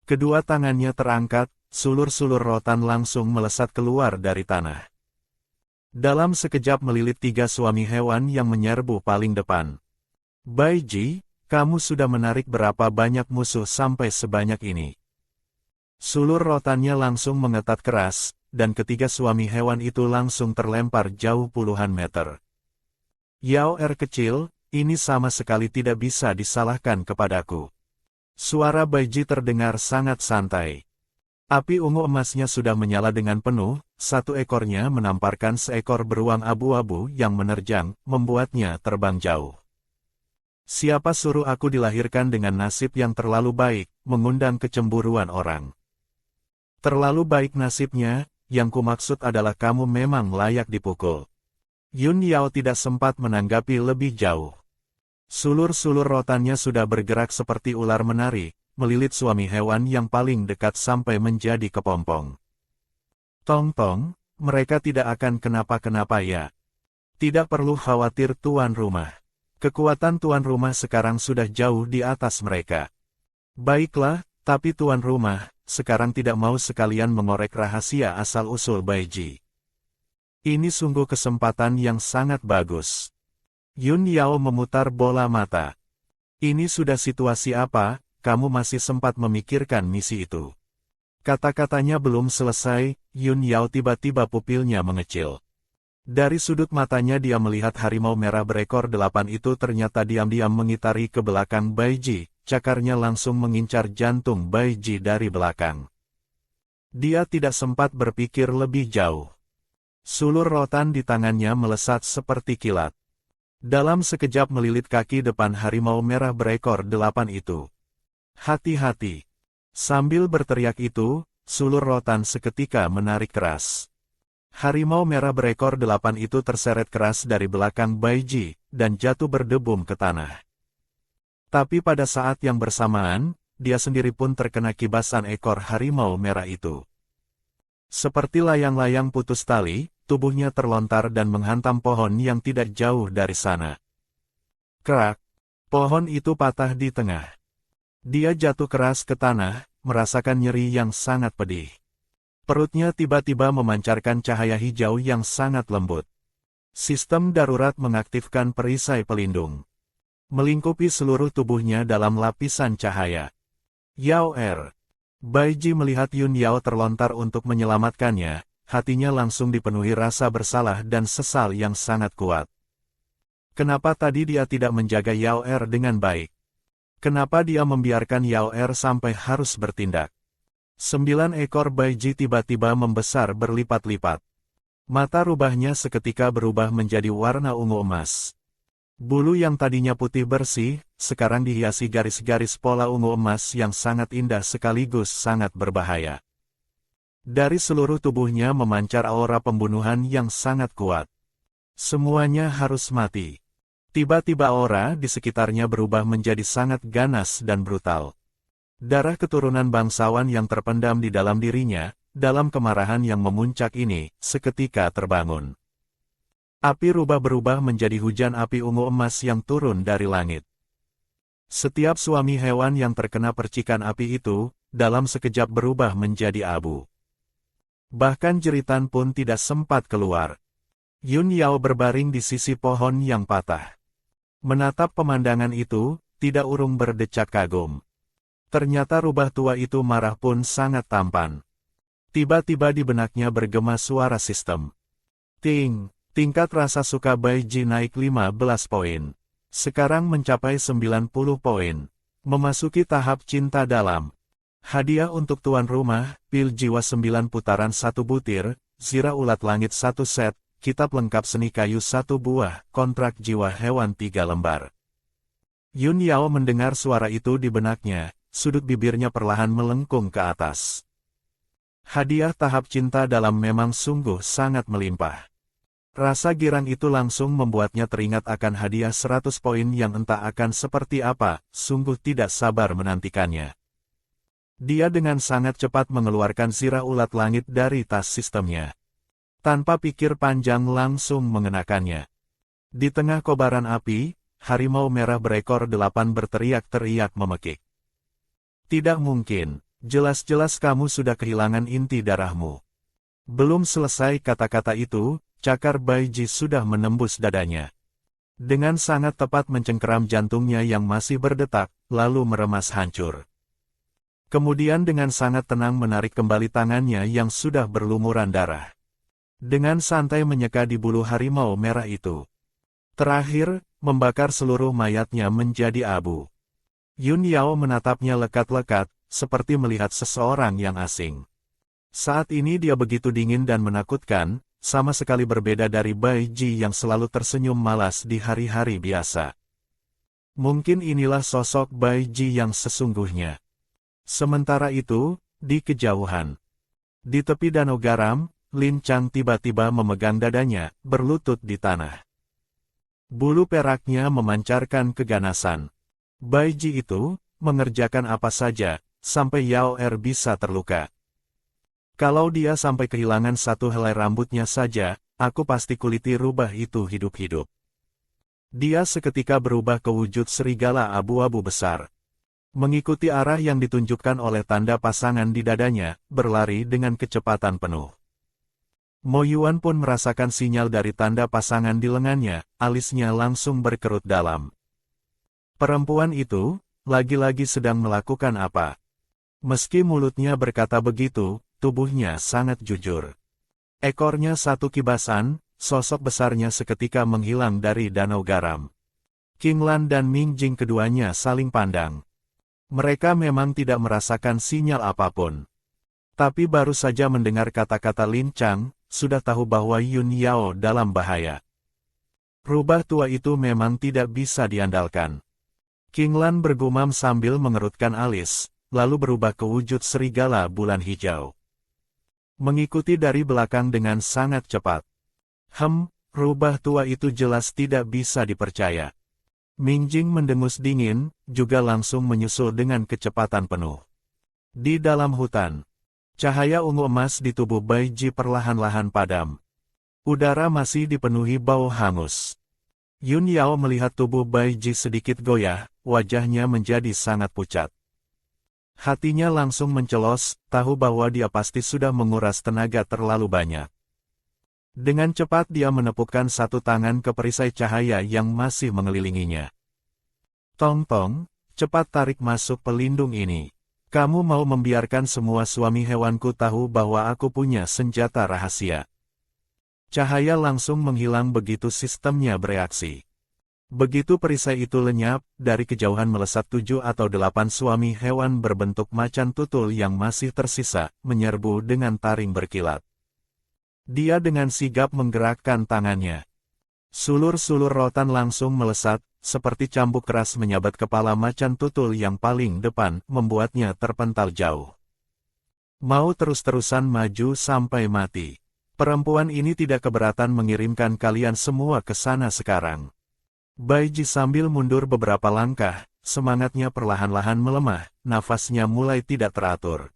Kedua tangannya terangkat, sulur-sulur rotan langsung melesat keluar dari tanah. Dalam sekejap melilit 3 suami hewan yang menyerbu paling depan. Bai Ji, kamu sudah menarik berapa banyak musuh sampai sebanyak ini? Sulur rotannya langsung mengetat keras, dan ketiga suami hewan itu langsung terlempar jauh puluhan meter. Yao Er kecil, ini sama sekali tidak bisa disalahkan kepadaku. Suara Baiji terdengar sangat santai. Api ungu emasnya sudah menyala dengan penuh, satu ekornya menamparkan seekor beruang abu-abu yang menerjang, membuatnya terbang jauh. Siapa suruh aku dilahirkan dengan nasib yang terlalu baik, mengundang kecemburuan orang. Terlalu baik nasibnya, yang kumaksud adalah kamu memang layak dipukul. Yun Yao tidak sempat menanggapi lebih jauh. Sulur-sulur rotannya sudah bergerak seperti ular menari, melilit suami hewan yang paling dekat sampai menjadi kepompong. Tong-tong, mereka tidak akan kenapa-kenapa ya. Tidak perlu khawatir tuan rumah. Kekuatan tuan rumah sekarang sudah jauh di atas mereka. Baiklah, tapi tuan rumah, sekarang tidak mau sekalian mengorek rahasia asal-usul Baiji. Ini sungguh kesempatan yang sangat bagus. Yun Yao memutar bola mata. Ini sudah situasi apa? Kamu masih sempat memikirkan misi itu. Kata-katanya belum selesai, Yun Yao tiba-tiba pupilnya mengecil. Dari sudut matanya dia melihat harimau merah berekor 8 itu ternyata diam-diam mengitari ke belakang Baiji, cakarnya langsung mengincar jantung Baiji dari belakang. Dia tidak sempat berpikir lebih jauh. Sulur rotan di tangannya melesat seperti kilat. Dalam sekejap melilit kaki depan harimau merah berekor 8 itu. Hati-hati. Sambil berteriak itu, sulur rotan seketika menarik keras. Harimau merah berekor 8 itu terseret keras dari belakang Baiji, dan jatuh berdebum ke tanah. Tapi pada saat yang bersamaan, dia sendiri pun terkena kibasan ekor harimau merah itu. Seperti layang-layang putus tali, tubuhnya terlontar dan menghantam pohon yang tidak jauh dari sana. Krak! Pohon itu patah di tengah. Dia jatuh keras ke tanah, merasakan nyeri yang sangat pedih. Perutnya tiba-tiba memancarkan cahaya hijau yang sangat lembut. Sistem darurat mengaktifkan perisai pelindung. Melingkupi seluruh tubuhnya dalam lapisan cahaya. Yao Er. Baiji melihat Yun Yao terlontar untuk menyelamatkannya, hatinya langsung dipenuhi rasa bersalah dan sesal yang sangat kuat. Kenapa tadi dia tidak menjaga Yao Er dengan baik? Kenapa dia membiarkan Yao Er sampai harus bertindak? 9 ekor Baiji tiba-tiba membesar berlipat-lipat. Mata rubahnya seketika berubah menjadi warna ungu emas. Bulu yang tadinya putih bersih, sekarang dihiasi garis-garis pola ungu emas yang sangat indah sekaligus sangat berbahaya. Dari seluruh tubuhnya memancar aura pembunuhan yang sangat kuat. Semuanya harus mati. Tiba-tiba aura di sekitarnya berubah menjadi sangat ganas dan brutal. Darah keturunan bangsawan yang terpendam di dalam dirinya, dalam kemarahan yang memuncak ini, seketika terbangun. Api berubah menjadi hujan api ungu emas yang turun dari langit. Setiap suami hewan yang terkena percikan api itu, dalam sekejap berubah menjadi abu. Bahkan jeritan pun tidak sempat keluar. Yun Yao berbaring di sisi pohon yang patah. Menatap pemandangan itu, tidak urung berdecak kagum. Ternyata rubah tua itu marah pun sangat tampan. Tiba-tiba di benaknya bergema suara sistem. Ting, tingkat rasa suka Baiji naik 15 poin. Sekarang mencapai 90 poin. Memasuki tahap cinta dalam. Hadiah untuk tuan rumah, pil jiwa 9 putaran 1 butir, zira ulat langit 1 set, kitab lengkap seni kayu 1 buah, kontrak jiwa hewan 3 lembar. Yun Yao mendengar suara itu di benaknya, sudut bibirnya perlahan melengkung ke atas. Hadiah tahap cinta dalam memang sungguh sangat melimpah. Rasa girang itu langsung membuatnya teringat akan hadiah 100 poin yang entah akan seperti apa, sungguh tidak sabar menantikannya. Dia dengan sangat cepat mengeluarkan zirah ulat langit dari tas sistemnya. Tanpa pikir panjang langsung mengenakannya. Di tengah kobaran api, harimau merah berekor 8 berteriak-teriak memekik. Tidak mungkin, jelas-jelas kamu sudah kehilangan inti darahmu. Belum selesai kata-kata itu, cakar Baiji sudah menembus dadanya. Dengan sangat tepat mencengkeram jantungnya yang masih berdetak, lalu meremas hancur. Kemudian dengan sangat tenang menarik kembali tangannya yang sudah berlumuran darah. Dengan santai menyeka di bulu harimau merah itu. Terakhir, membakar seluruh mayatnya menjadi abu. Yun Yao menatapnya lekat-lekat, seperti melihat seseorang yang asing. Saat ini dia begitu dingin dan menakutkan, sama sekali berbeda dari Bai Ji yang selalu tersenyum malas di hari-hari biasa. Mungkin inilah sosok Bai Ji yang sesungguhnya. Sementara itu, di kejauhan. Di tepi danau garam, Lin Chang tiba-tiba memegang dadanya, berlutut di tanah. Bulu peraknya memancarkan keganasan. Bai Ji itu, mengerjakan apa saja, sampai Yao Er bisa terluka. Kalau dia sampai kehilangan satu helai rambutnya saja, aku pasti kuliti rubah itu hidup-hidup. Dia seketika berubah ke wujud serigala abu-abu besar. Mengikuti arah yang ditunjukkan oleh tanda pasangan di dadanya, berlari dengan kecepatan penuh. Mo Yuan pun merasakan sinyal dari tanda pasangan di lengannya, alisnya langsung berkerut dalam. Perempuan itu, lagi-lagi sedang melakukan apa? Meski mulutnya berkata begitu, tubuhnya sangat jujur. Ekornya satu kibasan, sosok besarnya seketika menghilang dari danau garam. King Lan dan Ming Jing keduanya saling pandang. Mereka memang tidak merasakan sinyal apapun. Tapi baru saja mendengar kata-kata Lin Chang, sudah tahu bahwa Yun Yao dalam bahaya. Rubah tua itu memang tidak bisa diandalkan. King Lan bergumam sambil mengerutkan alis, lalu berubah ke wujud serigala bulan hijau. Mengikuti dari belakang dengan sangat cepat. Rubah tua itu jelas tidak bisa dipercaya. Ming Jing mendengus dingin, juga langsung menyusul dengan kecepatan penuh. Di dalam hutan, cahaya ungu emas di tubuh Bai Ji perlahan-lahan padam. Udara masih dipenuhi bau hangus. Yun Yao melihat tubuh Bai Ji sedikit goyah, wajahnya menjadi sangat pucat. Hatinya langsung mencelos, tahu bahwa dia pasti sudah menguras tenaga terlalu banyak. Dengan cepat dia menepukkan satu tangan ke perisai cahaya yang masih mengelilinginya. Tong-tong, cepat tarik masuk pelindung ini. Kamu mau membiarkan semua suami hewanku tahu bahwa aku punya senjata rahasia. Cahaya langsung menghilang begitu sistemnya bereaksi. Begitu perisai itu lenyap, dari kejauhan melesat 7 atau 8 suami hewan berbentuk macan tutul yang masih tersisa, menyerbu dengan taring berkilat. Dia dengan sigap menggerakkan tangannya. Sulur-sulur rotan langsung melesat, seperti cambuk keras menyabat kepala macan tutul yang paling depan, membuatnya terpental jauh. Mau terus-terusan maju sampai mati. Perempuan ini tidak keberatan mengirimkan kalian semua ke sana sekarang. Bai Ji sambil mundur beberapa langkah, semangatnya perlahan-lahan melemah, nafasnya mulai tidak teratur.